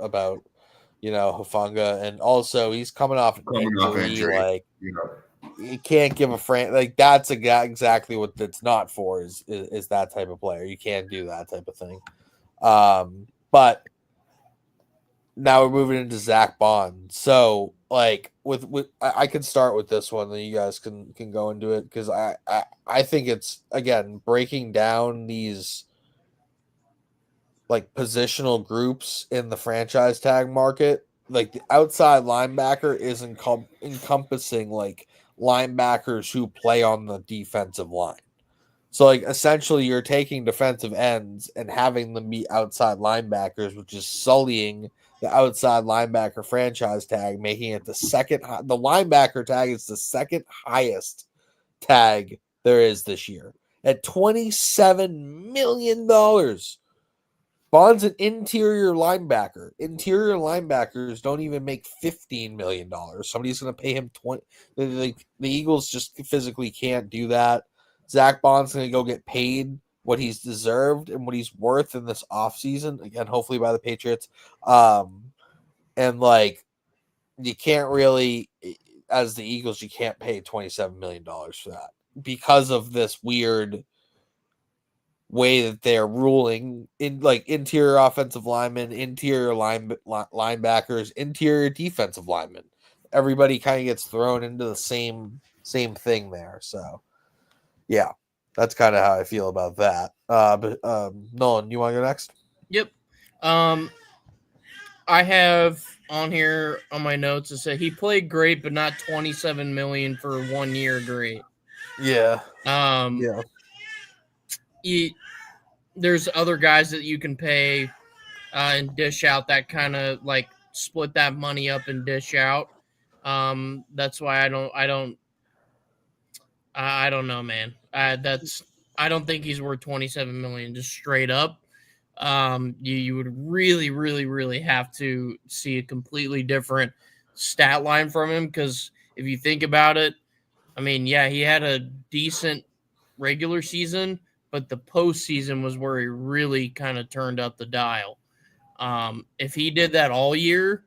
Hufanga, and also he's coming off an injury. Like, you can't give that's exactly what it's not for. Is that type of player? You can't do that type of thing. But now we're moving into Zach Bond. So, like, I can start with this one, then you guys can go into it, because I think it's, again, breaking down these like positional groups in the franchise tag market. Like, the outside linebacker is encompassing like linebackers who play on the defensive line. So, like, essentially, you're taking defensive ends and having them be outside linebackers, which is sullying the outside linebacker franchise tag, making it the linebacker tag is the second highest tag there is this year at $27 million. Bond's an interior linebacker. Interior linebackers don't even make $15 million. Somebody's going to pay him 20. The Eagles just physically can't do that. Zach Bond's going to go get paid what he's deserved and what he's worth in this offseason, again, hopefully by the Patriots. And, like, you can't really, as the Eagles, you can't pay $27 million for that because of this weird way that they're ruling in, like, interior offensive linemen, interior linebackers, interior defensive linemen. Everybody kind of gets thrown into the same thing there. So, yeah, that's kind of how I feel about that. But Nolan, you want to go next? Yep. I have on here on my notes to say he played great, but not $27 million for 1 year. Great. Yeah. Yeah. There's other guys that you can pay and dish out that kind of like split that money up and dish out. That's why I don't know, man. I don't think he's worth 27 million just straight up. You would really, really, really have to see a completely different stat line from him, because if you think about it, I mean, yeah, he had a decent regular season, but the postseason was where he really kind of turned up the dial. If he did that all year,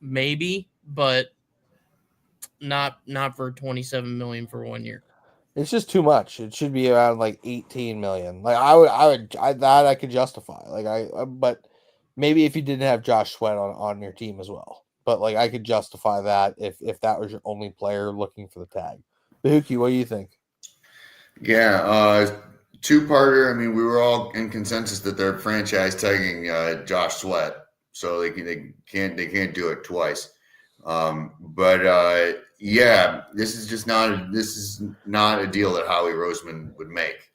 maybe, but not for 27 million for 1 year. It's just too much. It should be around like 18 million. Like, I could justify. But maybe if you didn't have Josh Sweat on your team as well. But, like, I could justify that if that was your only player looking for the tag. Bahooke, what do you think? Yeah, two-parter. I mean, we were all in consensus that they're franchise tagging Josh Sweat, so they can't do it twice. But yeah, this is not a deal that Howie Roseman would make.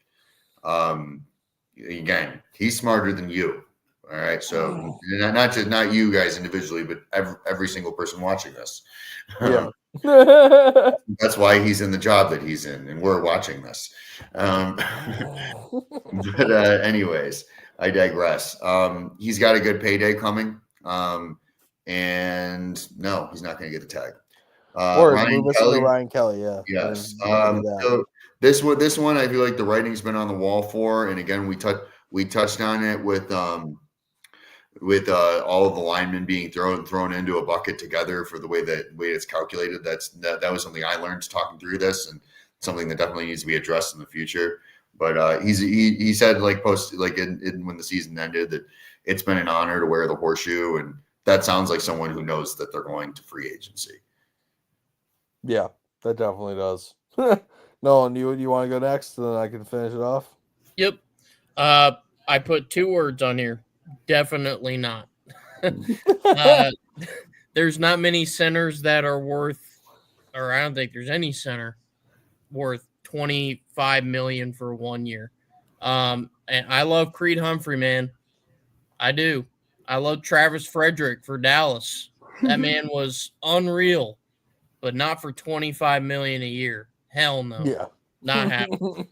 Again, he's smarter than you. All right, so not you guys individually, but every single person watching this. Yeah. That's why he's in the job that he's in, and we're watching this. But anyways, I digress. He's got a good payday coming, and no, he's not going to get the tag. Or move us into Ryan Kelly, yeah. Yes. So this one, I feel like the writing's been on the wall for, and again, we touched on it with all of the linemen being thrown into a bucket together for the way it's calculated. That was something I learned talking through this, and something that definitely needs to be addressed in the future. But he said, like, when the season ended, that it's been an honor to wear the horseshoe, and that sounds like someone who knows that they're going to free agency. Yeah, that definitely does. Nolan, you want to go next, and then I can finish it off? Yep. I put 2 words on here. Definitely not. There's not many centers that are worth, or I don't think there's any center worth 25 million for 1 year. And I love Creed Humphrey, man. I do. I love Travis Frederick for Dallas. That man was unreal, but not for 25 million a year. Hell no. Yeah. Not happening.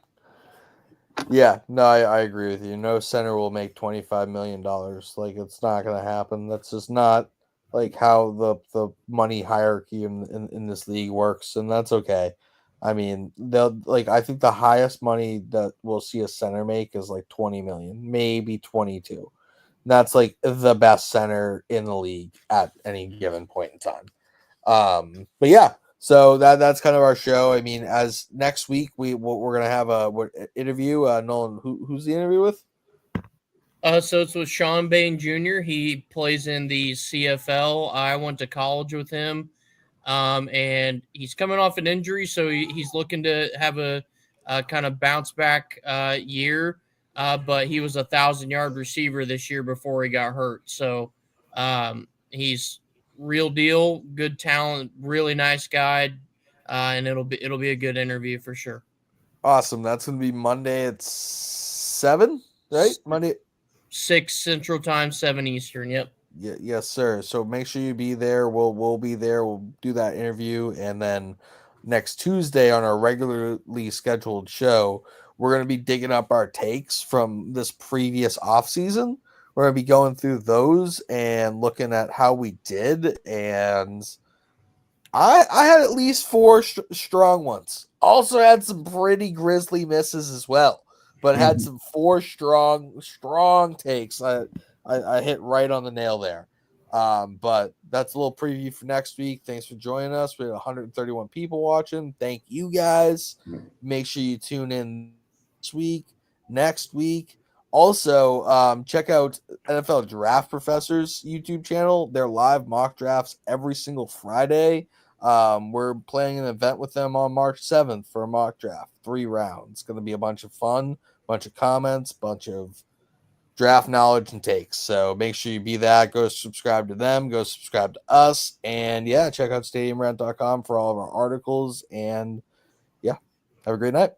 Yeah, no, I agree with you. No center will make $25 million. Like, it's not going to happen. That's just not, like, how the money hierarchy in this league works, and that's okay. I mean, I think the highest money that we'll see a center make is like 20 million, maybe 22. That's like the best center in the league at any given point in time. But yeah, so that's kind of our show. I mean, as next week we're gonna have a interview. Nolan, who's the interview with? So it's with Sean Bain Jr. He plays in the CFL. I went to college with him, and he's coming off an injury, so he's looking to have a kind of bounce back year. But he was 1,000-yard receiver this year before he got hurt. So he's real deal, good talent, really nice guy, and it'll be a good interview for sure. Awesome. That's gonna be Monday at 7, right? Monday. 6 Central Time, 7 Eastern. Yep. Yeah, yes, sir. So make sure you be there. We'll be there. We'll do that interview, and then next Tuesday on our regularly scheduled show, we're gonna be digging up our takes from this previous off season. We're gonna be going through those and looking at how we did, and I had at least 4 strong ones. Also had some pretty grisly misses as well, but had some 4 strong takes. I hit right on the nail there. But that's a little preview for next week. Thanks for joining us. We had 131 people watching. Thank you guys. Make sure you tune in this week, next week. Also, check out NFL Draft Professor's YouTube channel. They're live mock drafts every single Friday. We're playing an event with them on March 7th for a mock draft, 3 rounds. It's going to be a bunch of fun, bunch of comments, bunch of draft knowledge and takes. So make sure you be that. Go subscribe to them. Go subscribe to us. And yeah, check out stadiumrant.com for all of our articles. And yeah, have a great night.